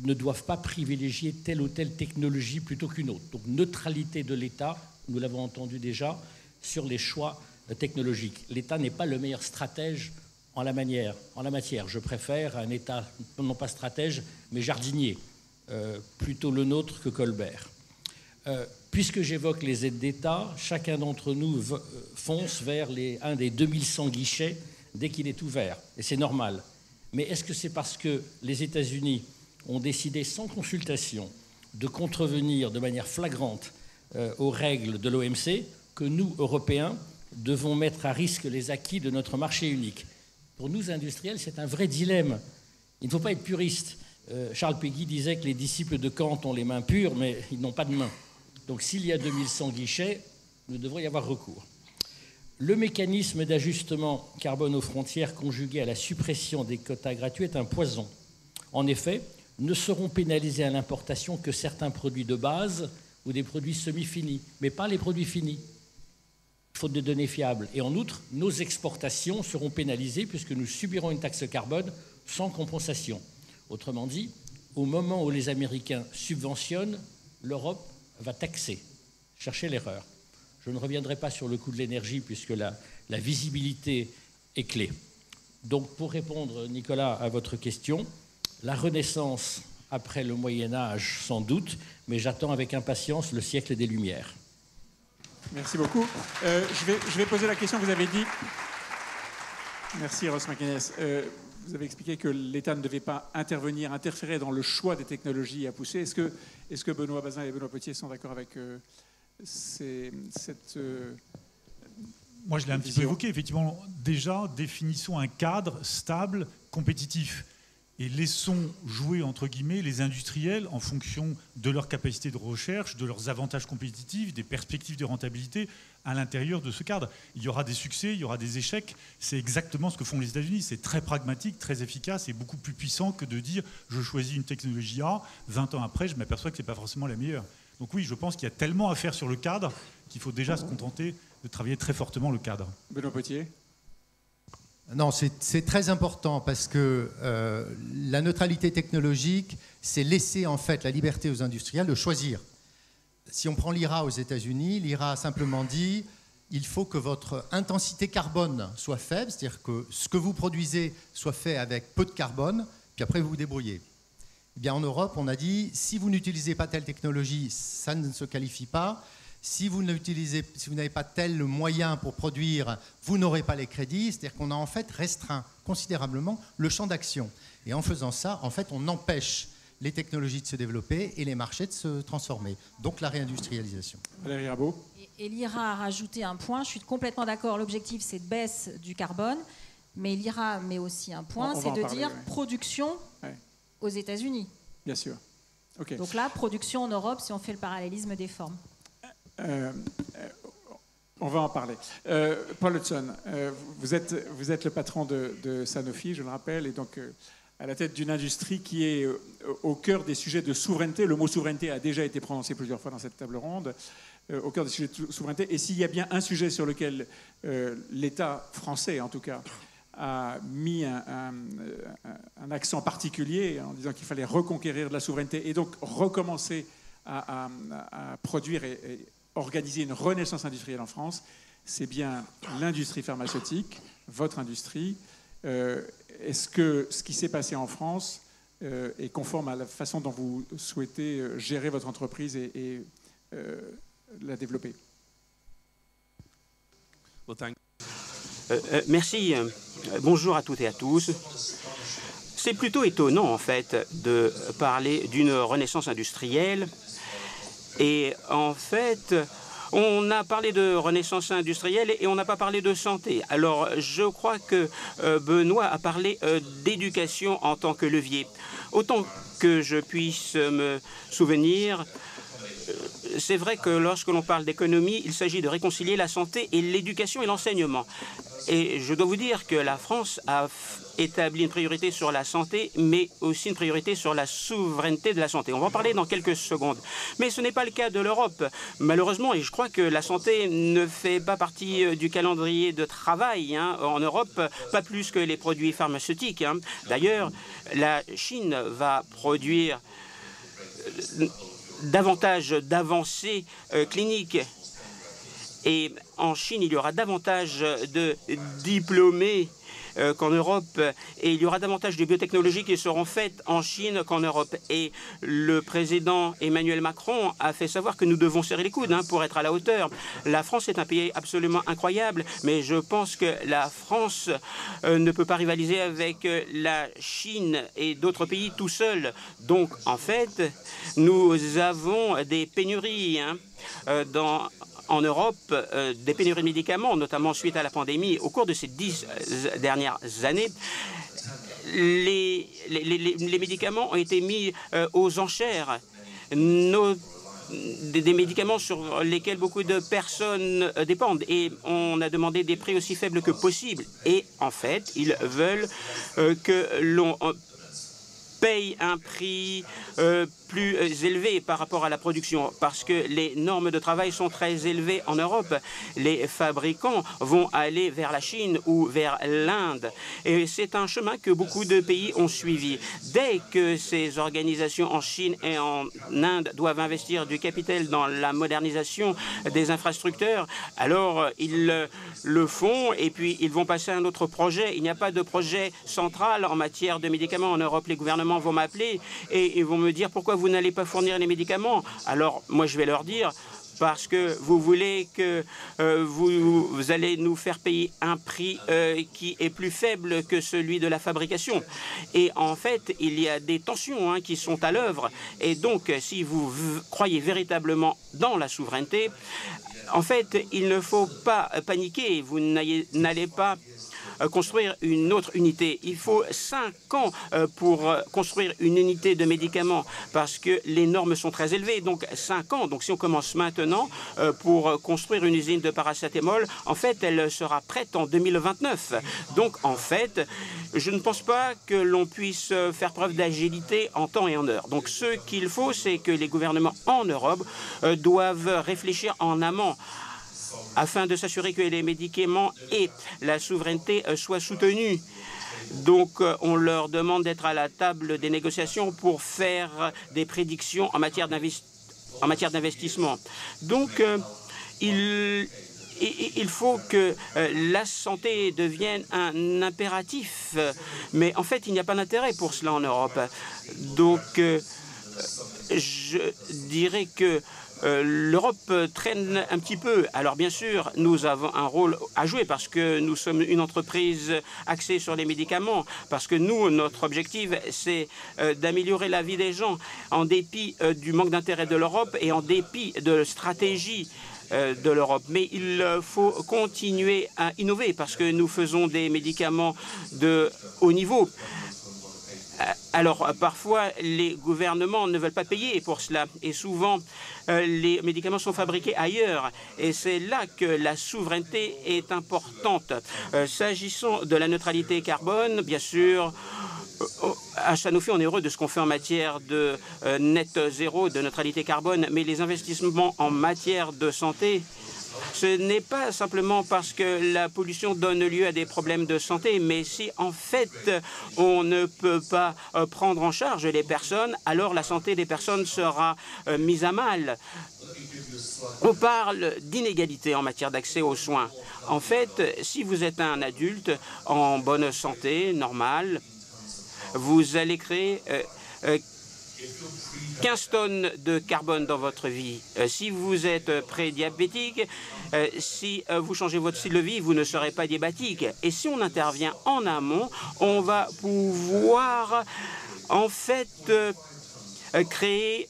Speaker 6: ne doivent pas privilégier telle ou telle technologie plutôt qu'une autre. Donc neutralité de l'État, nous l'avons entendu déjà, sur les choix technologiques. L'État n'est pas le meilleur stratège en la matière. Je préfère un État, non pas stratège, mais jardinier, plutôt le nôtre que Colbert. Puisque j'évoque les aides d'État, chacun d'entre nous fonce vers un des 2100 guichets dès qu'il est ouvert. Et c'est normal. Mais est-ce que c'est parce que les États-Unis ont décidé sans consultation de contrevenir de manière flagrante aux règles de l'OMC que nous, Européens, devons mettre à risque les acquis de notre marché unique. Pour nous, industriels, c'est un vrai dilemme. Il ne faut pas être puriste. Charles Péguy disait que les disciples de Kant ont les mains pures, mais ils n'ont pas de mains. Donc s'il y a 2100 guichets, nous devrions y avoir recours. Le mécanisme d'ajustement carbone aux frontières conjugué à la suppression des quotas gratuits est un poison. En effet, ne seront pénalisés à l'importation que certains produits de base ou des produits semi-finis, mais pas les produits finis, faute de données fiables. Et en outre, nos exportations seront pénalisées puisque nous subirons une taxe carbone sans compensation. Autrement dit, au moment où les Américains subventionnent, l'Europe va taxer. Cherchez l'erreur. Je ne reviendrai pas sur le coût de l'énergie puisque la visibilité est clé. Donc, pour répondre, Nicolas, à votre question, la Renaissance après le Moyen-Âge, sans doute, mais j'attends avec impatience le siècle des Lumières.
Speaker 1: Merci beaucoup. Je vais poser la question que vous avez dit. Merci, Ross McInnes. Vous avez expliqué que l'État ne devait pas interférer dans le choix des technologies à pousser. Est-ce que Benoît Bazin et Benoît Potier sont d'accord avec cette
Speaker 3: Moi, je l'ai un petit peu évoqué. Effectivement, déjà, définissons un cadre stable, compétitif. Et laissons jouer, entre guillemets, les industriels en fonction de leur capacité de recherche, de leurs avantages compétitifs, des perspectives de rentabilité à l'intérieur de ce cadre. Il y aura des succès, il y aura des échecs. C'est exactement ce que font les États-Unis. C'est très pragmatique, très efficace et beaucoup plus puissant que de dire « je choisis une technologie A, 20 ans après, je m'aperçois que ce n'est pas forcément la meilleure ». Donc oui, je pense qu'il y a tellement à faire sur le cadre qu'il faut déjà se contenter de travailler très fortement le cadre.
Speaker 1: Benoît Potier.
Speaker 4: Non, c'est très important parce que la neutralité technologique, c'est laisser en fait la liberté aux industriels de choisir. Si on prend l'IRA aux États-Unis, l'IRA a simplement dit il faut que votre intensité carbone soit faible, c'est-à-dire que ce que vous produisez soit fait avec peu de carbone, puis après vous vous débrouillez. Eh bien, en Europe, on a dit si vous n'utilisez pas telle technologie, ça ne se qualifie pas. Si vous n'avez pas tel moyen pour produire, vous n'aurez pas les crédits. C'est-à-dire qu'on a en fait restreint considérablement le champ d'action. Et en faisant ça, en fait, on empêche les technologies de se développer et les marchés de se transformer. Donc la réindustrialisation.
Speaker 1: Valérie Rabault.
Speaker 5: Et l'IRA a rajouté un point. Je suis complètement d'accord. L'objectif, c'est de baisse du carbone. Mais l'IRA met aussi un point, c'est de dire production aux États-Unis.
Speaker 1: Bien sûr. Okay.
Speaker 5: Donc là, production en Europe, si on fait le parallélisme des formes.
Speaker 1: On va en parler. Paul Hudson, vous êtes le patron de Sanofi, je le rappelle, et donc à la tête d'une industrie qui est au cœur des sujets de souveraineté. Le mot souveraineté a déjà été prononcé plusieurs fois dans cette table ronde. Au cœur des sujets de souveraineté. Et s'il y a bien un sujet sur lequel l'État français, en tout cas, a mis un accent particulier en disant qu'il fallait reconquérir de la souveraineté et donc recommencer à produire et organiser une renaissance industrielle en France, c'est bien l'industrie pharmaceutique, votre industrie. Est-ce que ce qui s'est passé en France est conforme à la façon dont vous souhaitez gérer votre entreprise et la développer?
Speaker 7: Merci. Bonjour à toutes et à tous. C'est plutôt étonnant, en fait, de parler d'une renaissance industrielle. Et en fait, on a parlé de renaissance industrielle et on n'a pas parlé de santé. Alors, je crois que Benoît a parlé d'éducation en tant que levier. Autant que je puisse me souvenir, c'est vrai que lorsque l'on parle d'économie, il s'agit de réconcilier la santé et l'éducation et l'enseignement. Et je dois vous dire que la France a établi une priorité sur la santé, mais aussi une priorité sur la souveraineté de la santé. On va en parler dans quelques secondes. Mais ce n'est pas le cas de l'Europe, malheureusement, et je crois que la santé ne fait pas partie du calendrier de travail en Europe, pas plus que les produits pharmaceutiques. D'ailleurs, la Chine va produire davantage d'avancées cliniques. Et en Chine, il y aura davantage de diplômés qu'en Europe, et il y aura davantage de biotechnologies qui seront faites en Chine qu'en Europe. Et le président Emmanuel Macron a fait savoir que nous devons serrer les coudes pour être à la hauteur. La France est un pays absolument incroyable, mais je pense que la France ne peut pas rivaliser avec la Chine et d'autres pays tout seul. Donc, en fait, nous avons des pénuries en Europe des pénuries de médicaments, notamment suite à la pandémie. Au cours de ces 10 dernières années, les médicaments ont été mis aux enchères. Des médicaments sur lesquels beaucoup de personnes dépendent. Et on a demandé des prix aussi faibles que possible. Et en fait, ils veulent que l'on paye un prix plus élevé par rapport à la production, parce que les normes de travail sont très élevées en Europe. Les fabricants vont aller vers la Chine ou vers l'Inde. Et c'est un chemin que beaucoup de pays ont suivi. Dès que ces organisations en Chine et en Inde doivent investir du capital dans la modernisation des infrastructures, alors ils le font et puis ils vont passer à un autre projet. Il n'y a pas de projet central en matière de médicaments en Europe. Les gouvernements vont m'appeler et ils vont me dire pourquoi vous n'allez pas fournir les médicaments. Alors moi je vais leur dire parce que vous voulez que vous allez nous faire payer un prix qui est plus faible que celui de la fabrication. Et en fait, il y a des tensions qui sont à l'œuvre. Et donc, si vous croyez véritablement dans la souveraineté, en fait, il ne faut pas paniquer. Vous n'allez pas construire une autre unité. Il faut 5 ans pour construire une unité de médicaments parce que les normes sont très élevées. Donc 5 ans. Donc si on commence maintenant pour construire une usine de paracétamol, en fait, elle sera prête en 2029. Donc en fait, je ne pense pas que l'on puisse faire preuve d'agilité en temps et en heure. Donc ce qu'il faut, c'est que les gouvernements en Europe doivent réfléchir en amont afin de s'assurer que les médicaments et la souveraineté soient soutenus. Donc, on leur demande d'être à la table des négociations pour faire des prédictions en matière d'investissement. Donc, il faut que la santé devienne un impératif. Mais en fait, il n'y a pas d'intérêt pour cela en Europe. Donc, je dirais que l'Europe traîne un petit peu. Alors bien sûr, nous avons un rôle à jouer parce que nous sommes une entreprise axée sur les médicaments, parce que nous, notre objectif, c'est d'améliorer la vie des gens en dépit du manque d'intérêt de l'Europe et en dépit de stratégie de l'Europe. Mais il faut continuer à innover parce que nous faisons des médicaments de haut niveau. Alors, parfois, les gouvernements ne veulent pas payer pour cela. Et souvent, les médicaments sont fabriqués ailleurs. Et c'est là que la souveraineté est importante. S'agissant de la neutralité carbone, bien sûr, à Sanofi, on est heureux de ce qu'on fait en matière de net zéro, de neutralité carbone. Mais les investissements en matière de santé, ce n'est pas simplement parce que la pollution donne lieu à des problèmes de santé, mais si en fait on ne peut pas prendre en charge les personnes, alors la santé des personnes sera mise à mal. On parle d'inégalité en matière d'accès aux soins. En fait, si vous êtes un adulte en bonne santé, normale, vous allez créer 15 tonnes de carbone dans votre vie. Si vous êtes prédiabétique, si vous changez votre style de vie, vous ne serez pas diabétique. Et si on intervient en amont, on va pouvoir en fait créer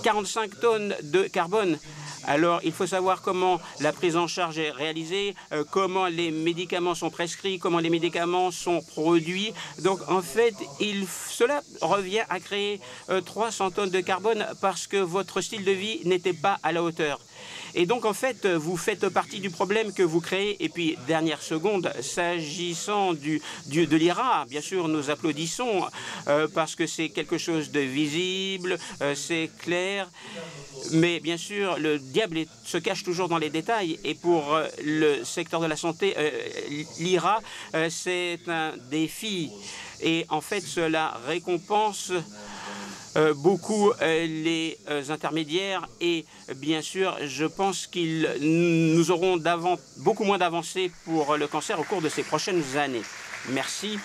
Speaker 7: 45 tonnes de carbone. Alors, il faut savoir comment la prise en charge est réalisée, comment les médicaments sont prescrits, comment les médicaments sont produits. Donc, en fait, cela revient à créer 300 tonnes de carbone parce que votre style de vie n'était pas à la hauteur. Et donc, en fait, vous faites partie du problème que vous créez. Et puis, dernière seconde, s'agissant de l'IRA, bien sûr, nous applaudissons parce que c'est quelque chose de visible, c'est clair. Mais bien sûr, le diable se cache toujours dans les détails. Et pour le secteur de la santé, l'IRA, c'est un défi. Et en fait, cela récompense beaucoup les intermédiaires et bien sûr, je pense que nous aurons beaucoup moins d'avancées pour le cancer au cours de ces prochaines années. Merci.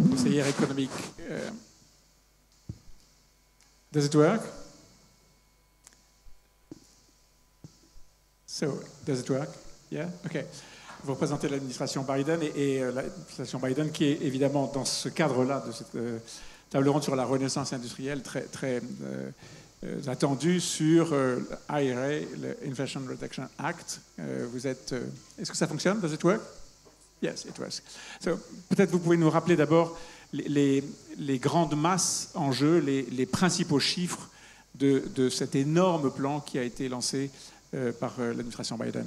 Speaker 1: Conseillère économique. Does it work? So, does it work? Yeah? Okay. Vous représentez l'administration Biden et l'administration Biden qui est évidemment dans ce cadre-là de table ronde sur la renaissance industrielle très attendue sur IRA, le Inflation Reduction Act. Est-ce que ça fonctionne? Does it work? Yes, it works. So, peut-être vous pouvez nous rappeler d'abord les grandes masses en jeu, les principaux chiffres de cet énorme plan qui a été lancé par l'administration Biden.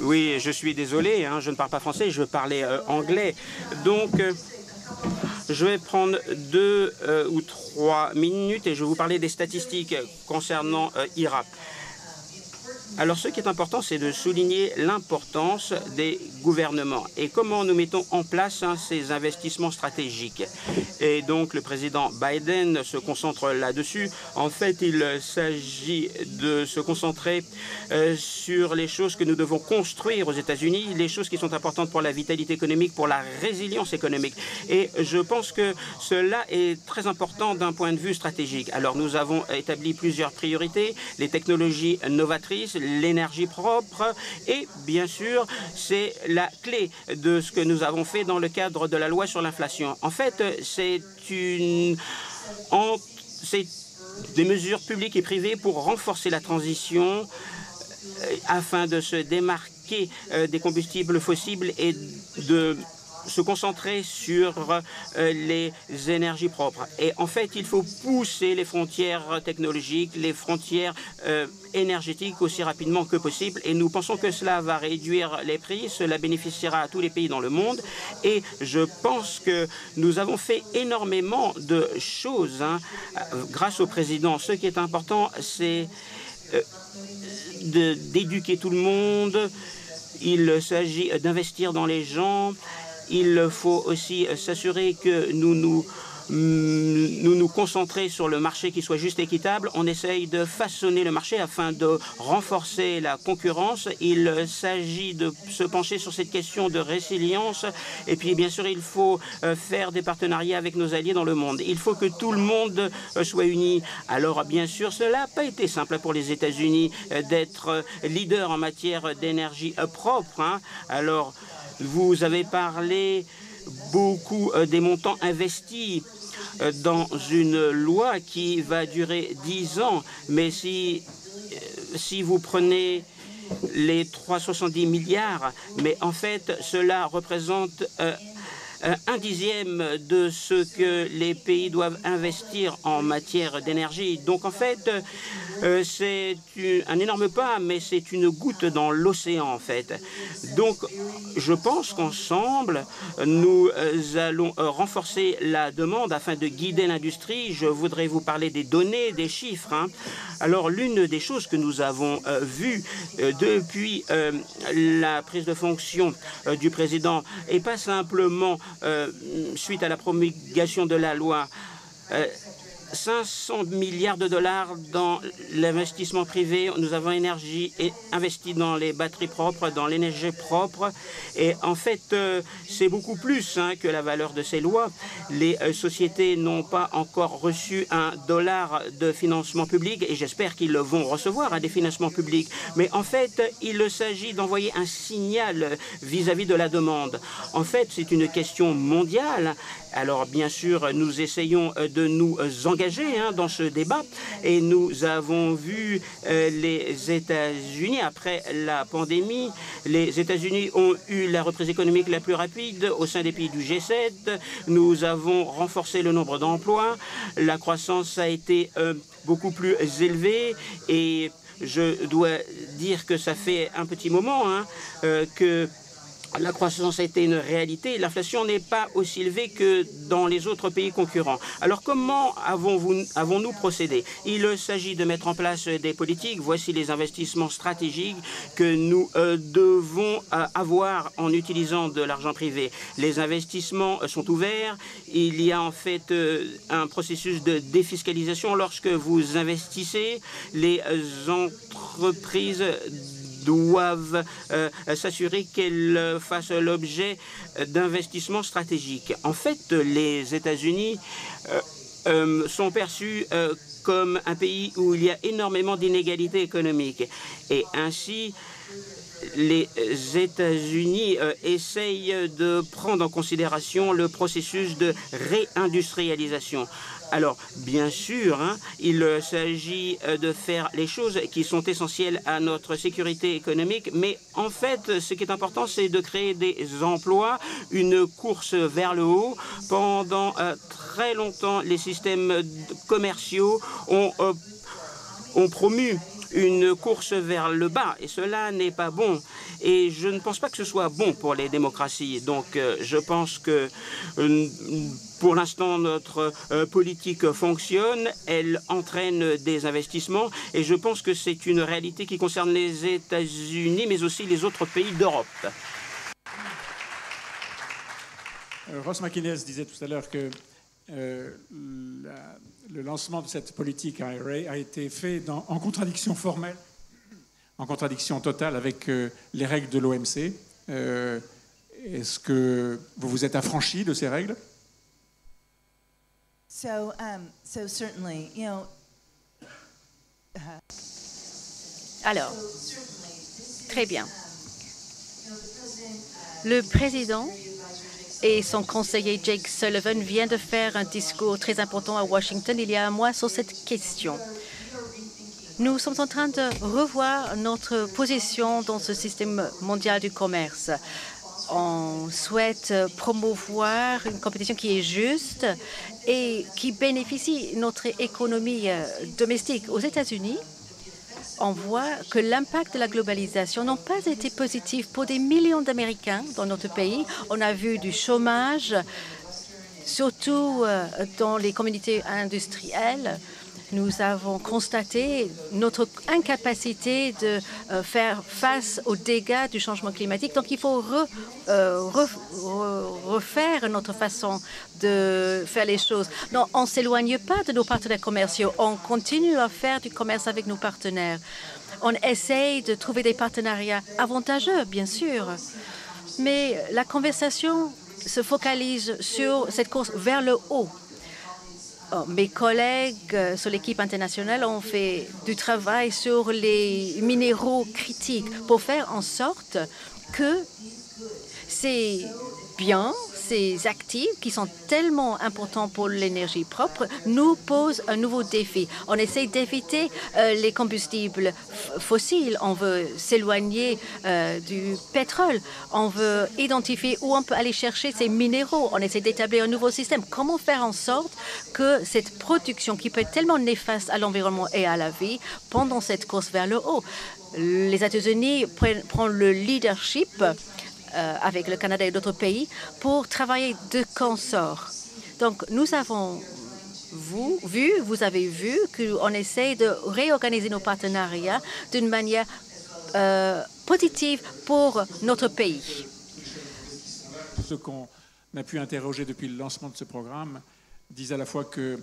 Speaker 7: Oui, je suis désolé, je ne parle pas français, je parlais anglais. Donc, je vais prendre 2 ou 3 minutes et je vais vous parler des statistiques concernant IRA. Alors, ce qui est important, c'est de souligner l'importance des gouvernements et comment nous mettons en place ces investissements stratégiques. Et donc, le président Biden se concentre là-dessus. En fait, il s'agit de se concentrer sur les choses que nous devons construire aux États-Unis, les choses qui sont importantes pour la vitalité économique, pour la résilience économique. Et je pense que cela est très important d'un point de vue stratégique. Alors, nous avons établi plusieurs priorités, les technologies novatrices, l'énergie propre et bien sûr c'est la clé de ce que nous avons fait dans le cadre de la loi sur l'inflation. En fait, c'est des mesures publiques et privées pour renforcer la transition afin de se démarquer des combustibles fossiles et de se concentrer sur les énergies propres. Et en fait, il faut pousser les frontières technologiques, les frontières énergétiques aussi rapidement que possible. Et nous pensons que cela va réduire les prix, cela bénéficiera à tous les pays dans le monde. Et je pense que nous avons fait énormément de choses grâce au président. Ce qui est important, c'est d'éduquer tout le monde. Il s'agit d'investir dans les gens. Il faut aussi s'assurer que nous nous concentrer sur le marché qui soit juste et équitable. On essaye de façonner le marché afin de renforcer la concurrence. Il s'agit de se pencher sur cette question de résilience. Et puis, bien sûr, il faut faire des partenariats avec nos alliés dans le monde. Il faut que tout le monde soit uni. Alors, bien sûr, cela n'a pas été simple pour les États-Unis d'être leader en matière d'énergie propre. Alors, vous avez parlé beaucoup des montants investis dans une loi qui va durer 10 ans. Mais si vous prenez les 370 milliards, mais en fait, cela représente un dixième de ce que les pays doivent investir en matière d'énergie. Donc en fait, c'est un énorme pas, mais c'est une goutte dans l'océan en fait. Donc je pense qu'ensemble, nous allons renforcer la demande afin de guider l'industrie. Je voudrais vous parler des données, des chiffres. Alors l'une des choses que nous avons vues depuis la prise de fonction du président, et pas simplement suite à la promulgation de la loi, 500 milliards de dollars dans l'investissement privé. Nous avons investi dans les batteries propres, dans l'énergie propre. Et en fait, c'est beaucoup plus que la valeur de ces lois. Les sociétés n'ont pas encore reçu $1 de financement public et j'espère qu'ils vont recevoir des financements publics. Mais en fait, il s'agit d'envoyer un signal vis-à-vis de la demande. En fait, c'est une question mondiale. Alors, bien sûr, nous essayons de nous engager dans ce débat et nous avons vu les États-Unis, après la pandémie, les États-Unis ont eu la reprise économique la plus rapide au sein des pays du G7. Nous avons renforcé le nombre d'emplois. La croissance a été beaucoup plus élevée et je dois dire que ça fait un petit moment que la croissance a été une réalité. L'inflation n'est pas aussi élevée que dans les autres pays concurrents. Alors, comment avons-nous procédé? Il s'agit de mettre en place des politiques. Voici les investissements stratégiques que nous devons avoir en utilisant de l'argent privé. Les investissements sont ouverts. Il y a en fait un processus de défiscalisation. Lorsque vous investissez, les entreprises doivent s'assurer qu'elles fassent l'objet d'investissements stratégiques. En fait, les États-Unis sont perçus comme un pays où il y a énormément d'inégalités économiques. Et ainsi, les États-Unis essayent de prendre en considération le processus de réindustrialisation. Alors, bien sûr, il s'agit de faire les choses qui sont essentielles à notre sécurité économique, mais en fait, ce qui est important, c'est de créer des emplois, une course vers le haut. Pendant très longtemps, les systèmes commerciaux ont promu une course vers le bas, et cela n'est pas bon. Et je ne pense pas que ce soit bon pour les démocraties. Donc, je pense que pour l'instant, notre politique fonctionne, elle entraîne des investissements, et je pense que c'est une réalité qui concerne les États-Unis, mais aussi les autres pays d'Europe.
Speaker 1: Ross McInnes disait tout à l'heure que le lancement de cette politique IRA a été fait en contradiction formelle, en contradiction totale avec les règles de l'OMC. Est-ce que vous vous êtes affranchi de ces règles?
Speaker 8: So certainly, you know.
Speaker 9: Alors, très bien. Le président et son conseiller Jake Sullivan viennent de faire un discours très important à Washington il y a un mois sur cette question. Nous sommes en train de revoir notre position dans ce système mondial du commerce. On souhaite promouvoir une compétition qui est juste et qui bénéficie notre économie domestique. Aux États-Unis, on voit que l'impact de la globalisation n'a pas été positif pour des millions d'Américains dans notre pays. On a vu du chômage, surtout dans les communautés industrielles. Nous avons constaté notre incapacité de faire face aux dégâts du changement climatique. Donc, il faut refaire notre façon de faire les choses. Non, on ne s'éloigne pas de nos partenaires commerciaux. On continue à faire du commerce avec nos partenaires. On essaye de trouver des partenariats avantageux, bien sûr. Mais la conversation se focalise sur cette course vers le haut. Mes collègues sur l'équipe internationale ont fait du travail sur les minéraux critiques pour faire en sorte que ces biens, ces actifs qui sont tellement importants pour l'énergie propre nous posent un nouveau défi. On essaie d'éviter les combustibles fossiles. On veut s'éloigner du pétrole. On veut identifier où on peut aller chercher ces minéraux. On essaie d'établir un nouveau système. Comment faire en sorte que cette production qui peut être tellement néfaste à l'environnement et à la vie pendant cette course vers le haut, les États-Unis prennent le leadership avec le Canada et d'autres pays pour travailler de consort. Donc, nous avons vous avez vu qu'on essaie de réorganiser nos partenariats d'une manière positive pour notre pays.
Speaker 1: Ceux qu'on a pu interroger depuis le lancement de ce programme disent à la fois que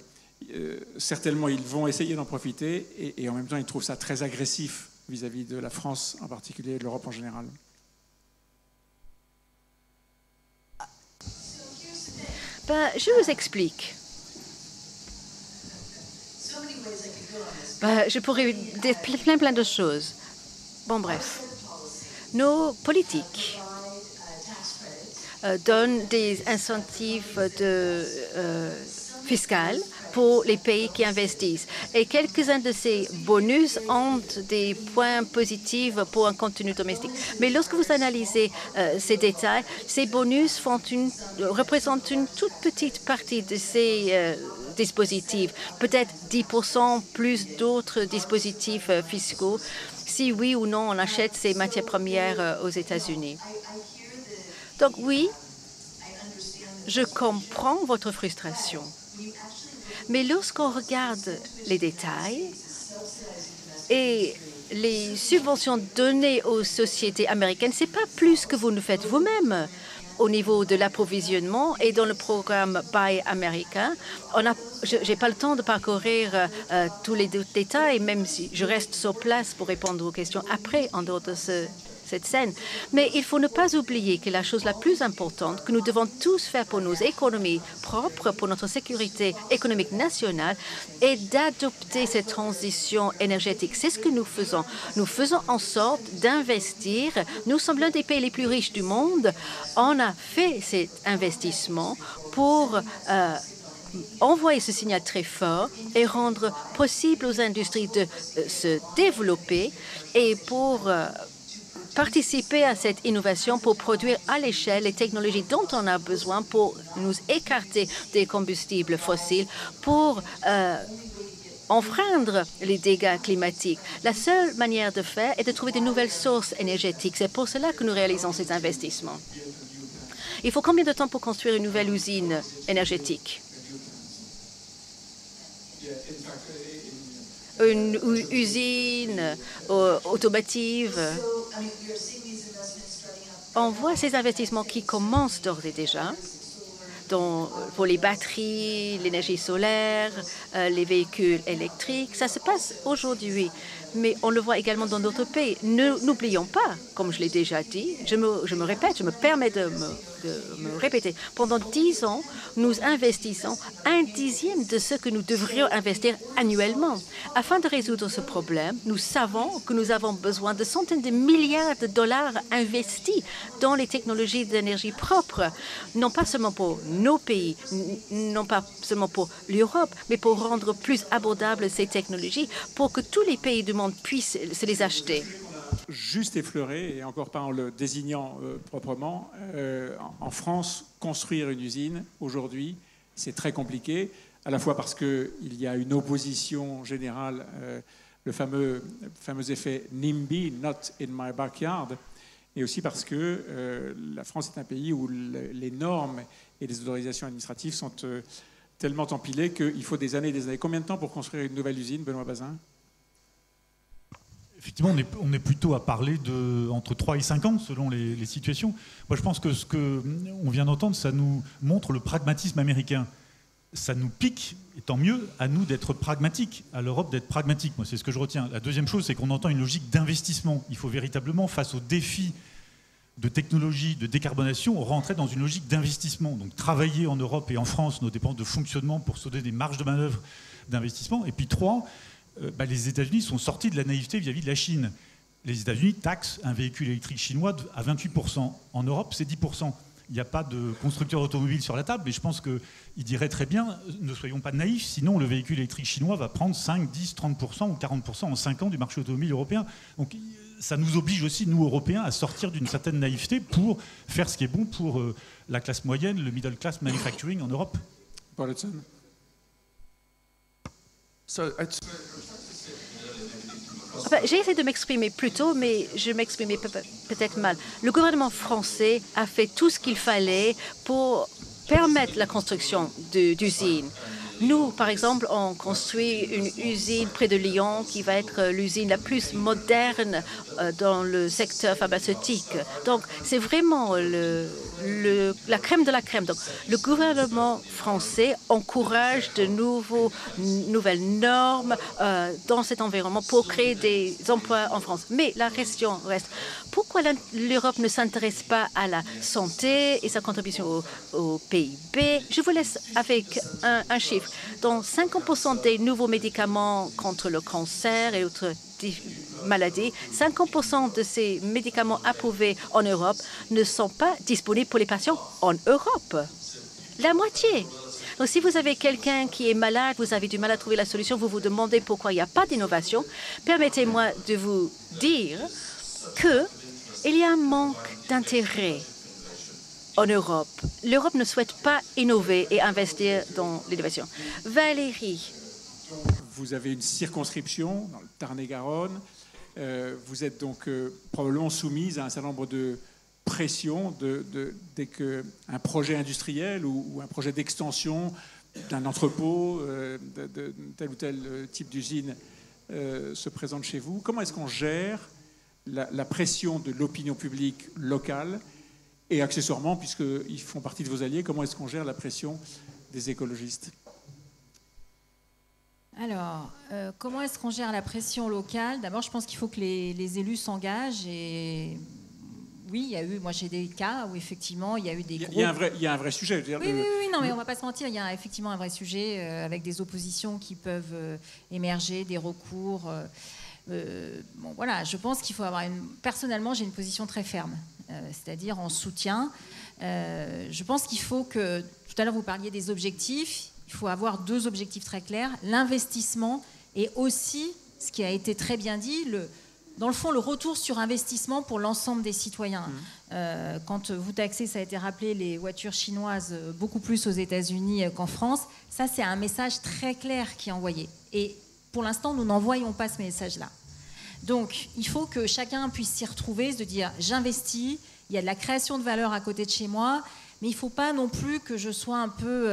Speaker 1: certainement ils vont essayer d'en profiter et en même temps ils trouvent ça très agressif vis-à-vis de la France en particulier et de l'Europe en général.
Speaker 9: Je vous explique. Je pourrais dire plein de choses. Bon, bref. Nos politiques donnent des incentives fiscales pour les pays qui investissent. Et quelques-uns de ces bonus ont des points positifs pour un contenu domestique. Mais lorsque vous analysez ces détails, ces bonus représentent une toute petite partie de ces dispositifs, peut-être 10% plus d'autres dispositifs fiscaux, si oui ou non on achète ces matières premières aux États-Unis. Donc oui, je comprends votre frustration. Mais lorsqu'on regarde les détails et les subventions données aux sociétés américaines, ce n'est pas plus que vous ne faites vous-même au niveau de l'approvisionnement et dans le programme Buy America. Je n'ai pas le temps de parcourir tous les détails, même si je reste sur place pour répondre aux questions après, en dehors de cette scène. Mais il faut ne pas oublier que la chose la plus importante que nous devons tous faire pour nos économies propres, pour notre sécurité économique nationale, est d'adopter cette transition énergétique. C'est ce que nous faisons. Nous faisons en sorte d'investir. Nous sommes l'un des pays les plus riches du monde. On a fait cet investissement pour envoyer ce signal très fort et rendre possible aux industries de se développer et pour participer à cette innovation pour produire à l'échelle les technologies dont on a besoin pour nous écarter des combustibles fossiles, pour enfreindre les dégâts climatiques. La seule manière de faire est de trouver de nouvelles sources énergétiques. C'est pour cela que nous réalisons ces investissements. Il faut combien de temps pour construire une nouvelle usine énergétique? Une usine automative. On voit ces investissements qui commencent d'ores et déjà pour les batteries, l'énergie solaire, les véhicules électriques. Ça se passe aujourd'hui, mais on le voit également dans d'autres pays. N'oublions pas, comme je l'ai déjà dit, je me répète, je me permets de me répéter. Pendant 10 ans, nous investissons 1/10 de ce que nous devrions investir annuellement. Afin de résoudre ce problème, nous savons que nous avons besoin de centaines de milliards de dollars investis dans les technologies d'énergie propre, non pas seulement pour nos pays, non pas seulement pour l'Europe, mais pour rendre plus abordables ces technologies, pour que tous les pays du monde puissent se les acheter.
Speaker 1: Juste effleuré, et encore pas en le désignant proprement, en France, construire une usine, aujourd'hui, c'est très compliqué, à la fois parce qu'il y a une opposition générale, le fameux effet NIMBY, Not in my backyard, et aussi parce que la France est un pays où les normes et les autorisations administratives sont tellement empilées qu'il faut des années et des années. Combien de temps pour construire une nouvelle usine, Benoît Bazin ?
Speaker 3: Effectivement, on est plutôt à parler entre 3 et 5 ans, selon les situations. Moi, je pense que ce qu'on vient d'entendre, ça nous montre le pragmatisme américain. Ça nous pique, et tant mieux, à nous d'être pragmatiques, à l'Europe d'être pragmatique. Moi, c'est ce que je retiens. La deuxième chose, c'est qu'on entend une logique d'investissement. Il faut véritablement, face aux défis de technologie, de décarbonation, rentrer dans une logique d'investissement. Donc, travailler en Europe et en France nos dépenses de fonctionnement pour se donner des marges de manœuvre d'investissement. Et puis, 3, les États-Unis sont sortis de la naïveté vis-à-vis de la Chine. Les États-Unis taxent un véhicule électrique chinois à 28%. En Europe, c'est 10%. Il n'y a pas de constructeur automobile sur la table, mais je pense qu'il dirait très bien, ne soyons pas naïfs, sinon le véhicule électrique chinois va prendre 5, 10, 30% ou 40% en 5 ans du marché automobile européen. Donc ça nous oblige aussi, nous, Européens, à sortir d'une certaine naïveté pour faire ce qui est bon pour la classe moyenne, le middle class manufacturing en Europe.
Speaker 1: Paul Hudson.
Speaker 9: J'ai essayé de m'exprimer plus tôt, mais je m'exprimais peut-être mal. Le gouvernement français a fait tout ce qu'il fallait pour permettre la construction d'usines. Nous, par exemple, on construit une usine près de Lyon qui va être l'usine la plus moderne dans le secteur pharmaceutique. Donc, c'est vraiment la crème de la crème. Donc, le gouvernement français encourage de nouvelles normes dans cet environnement pour créer des emplois en France. Mais la question reste, pourquoi l'Europe ne s'intéresse pas à la santé et sa contribution au PIB? Je vous laisse avec un chiffre. Dans 50% des nouveaux médicaments contre le cancer et autres maladies, 50% de ces médicaments approuvés en Europe ne sont pas disponibles pour les patients en Europe. La moitié. Donc, si vous avez quelqu'un qui est malade, vous avez du mal à trouver la solution, vous vous demandez pourquoi il n'y a pas d'innovation, permettez-moi de vous dire qu'il y a un manque d'intérêt en Europe. L'Europe ne souhaite pas innover et investir dans l'innovation. Valérie.
Speaker 1: Vous avez une circonscription dans le Tarn-et-Garonne. Vous êtes donc probablement soumise à un certain nombre de pressions dès qu'un projet industriel ou un projet d'extension d'un entrepôt, de tel ou tel type d'usine se présente chez vous. Comment est-ce qu'on gère la pression de l'opinion publique locale? Et accessoirement, puisqu'ils font partie de vos alliés, comment est-ce qu'on gère la pression des écologistes?
Speaker 5: Alors, comment est-ce qu'on gère la pression locale? D'abord, je pense qu'il faut que les élus s'engagent et oui, il y a eu, moi j'ai des cas où effectivement il y a eu des gros...
Speaker 1: Il y a un vrai sujet. Je veux dire,
Speaker 5: oui, non, mais on ne va pas se mentir, il y a effectivement un vrai sujet avec des oppositions qui peuvent émerger, des recours. Bon, voilà, je pense qu'il faut avoir personnellement, j'ai une position très ferme, c'est-à-dire en soutien. Je pense qu'il faut que, tout à l'heure vous parliez des objectifs, il faut avoir 2 objectifs très clairs, l'investissement et aussi, ce qui a été très bien dit, dans le fond, le retour sur investissement pour l'ensemble des citoyens. Quand vous taxez, ça a été rappelé, les voitures chinoises beaucoup plus aux États-Unis qu'en France, ça c'est un message très clair qui est envoyé. Et pour l'instant, nous n'envoyons pas ce message-là. Donc, il faut que chacun puisse s'y retrouver, se dire j'investis, il y a de la création de valeur à côté de chez moi, mais il ne faut pas non plus que je sois un peu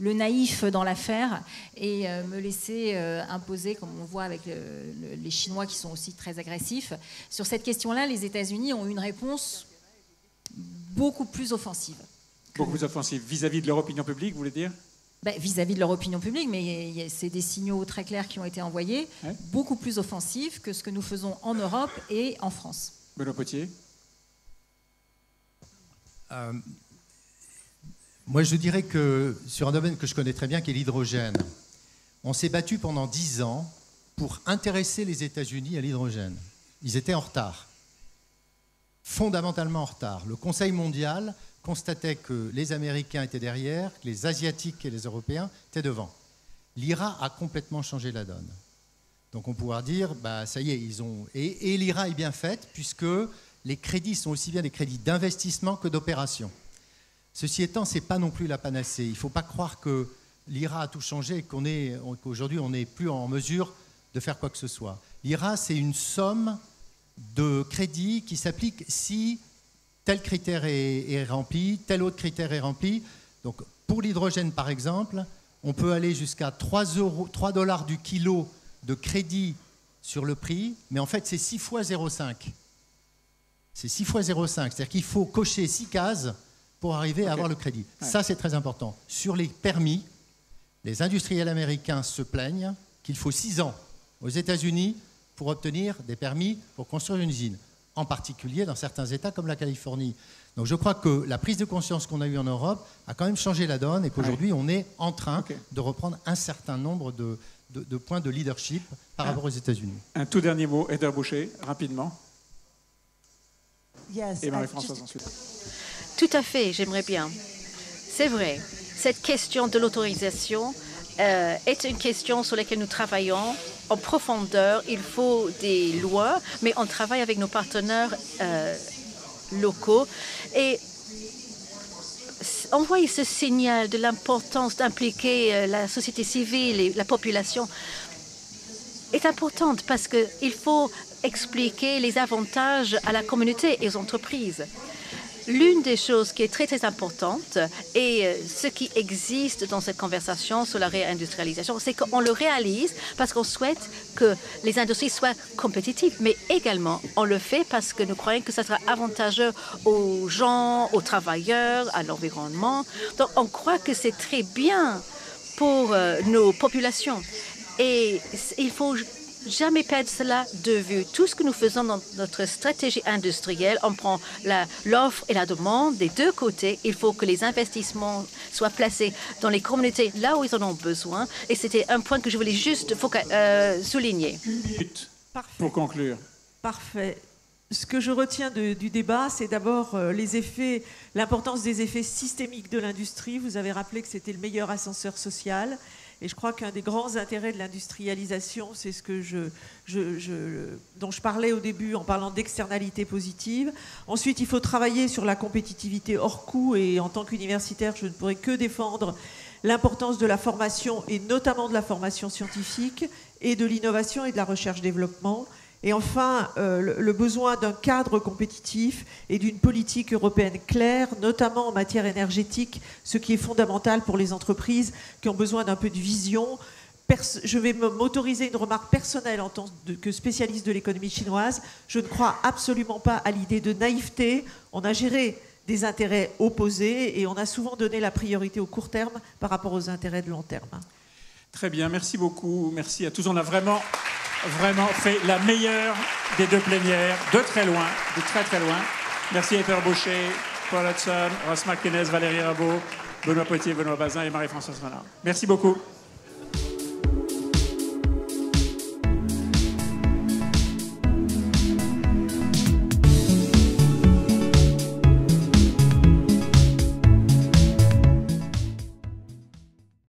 Speaker 5: le naïf dans l'affaire et me laisser imposer, comme on voit avec les Chinois qui sont aussi très agressifs. Sur cette question-là, les États-Unis ont une réponse beaucoup plus offensive.
Speaker 1: Beaucoup plus offensive vis-à-vis de leur opinion publique, vous voulez dire ?
Speaker 5: Vis-à-vis de leur opinion publique, mais c'est des signaux très clairs qui ont été envoyés, beaucoup plus offensifs que ce que nous faisons en Europe et en France.
Speaker 1: Benoît Potier ?
Speaker 4: Moi, je dirais que sur un domaine que je connais très bien, qui est l'hydrogène, on s'est battu pendant 10 ans pour intéresser les États-Unis à l'hydrogène. Ils étaient en retard, fondamentalement en retard. Le Conseil mondial constatait que les Américains étaient derrière, que les Asiatiques et les Européens étaient devant. L'IRA a complètement changé la donne. Donc on pourra dire, ça y est, ils ont... Et l'IRA est bien faite, puisque les crédits sont aussi bien des crédits d'investissement que d'opération. Ceci étant, ce n'est pas non plus la panacée. Il ne faut pas croire que l'IRA a tout changé et qu'aujourd'hui on n'est plus en mesure de faire quoi que ce soit. L'IRA, c'est une somme de crédits qui s'applique si tel critère est rempli, tel autre critère est rempli. Donc pour l'hydrogène, par exemple, on peut aller jusqu'à 3 $ du kilo de crédit sur le prix, mais en fait c'est 6 fois 0,5. C'est 6 fois 0,5, c'est-à-dire qu'il faut cocher 6 cases pour arriver à avoir le crédit. Ouais. Ça, c'est très important. Sur les permis, les industriels américains se plaignent qu'il faut 6 ans aux États-Unis pour obtenir des permis pour construire une usine, en particulier dans certains États comme la Californie. Donc je crois que la prise de conscience qu'on a eue en Europe a quand même changé la donne et qu'aujourd'hui, on est en train de reprendre un certain nombre de points de leadership par rapport aux États-Unis.
Speaker 1: Un tout dernier mot, Heather Boucher, rapidement.
Speaker 8: Yes,
Speaker 1: et Marie-Françoise ensuite.
Speaker 9: Tout à fait, j'aimerais bien. C'est vrai, cette question de l'autorisation est une question sur laquelle nous travaillons en profondeur. Il faut des lois, mais on travaille avec nos partenaires locaux et envoyer ce signal de l'importance d'impliquer la société civile et la population est importante parce qu'il faut expliquer les avantages à la communauté et aux entreprises. L'une des choses qui est très, très importante et ce qui existe dans cette conversation sur la réindustrialisation, c'est qu'on le réalise parce qu'on souhaite que les industries soient compétitives, mais également on le fait parce que nous croyons que ça sera avantageux aux gens, aux travailleurs, à l'environnement. Donc on croit que c'est très bien pour nos populations et il faut jamais perdre cela de vue. Tout ce que nous faisons dans notre stratégie industrielle, on prend l'offre et la demande des deux côtés. Il faut que les investissements soient placés dans les communautés là où ils en ont besoin. Et c'était un point que je voulais juste souligner.
Speaker 1: Une minute pour conclure.
Speaker 2: Parfait. Ce que je retiens du débat, c'est d'abord l'importance des effets systémiques de l'industrie. Vous avez rappelé que c'était le meilleur ascenseur social. Et je crois qu'un des grands intérêts de l'industrialisation, c'est ce que dont je parlais au début en parlant d'externalités positives. Ensuite, il faut travailler sur la compétitivité hors coût. Et en tant qu'universitaire, je ne pourrais que défendre l'importance de la formation, et notamment de la formation scientifique, et de l'innovation et de la recherche-développement. Et enfin, le besoin d'un cadre compétitif et d'une politique européenne claire, notamment en matière énergétique, ce qui est fondamental pour les entreprises qui ont besoin d'un peu de vision. Je vais m'autoriser une remarque personnelle en tant que spécialiste de l'économie chinoise. Je ne crois absolument pas à l'idée de naïveté. On a géré des intérêts opposés et on a souvent donné la priorité au court terme par rapport aux intérêts de long terme.
Speaker 1: Très bien, merci beaucoup. Merci à tous. On a vraiment fait la meilleure des deux plénières, de très loin, de très très loin. Merci Heather Boucher, Paul Hudson, Ross Martinez, Valérie Rabault, Benoît Potier, Benoît Bazin et Marie-Françoise Renard. Merci beaucoup.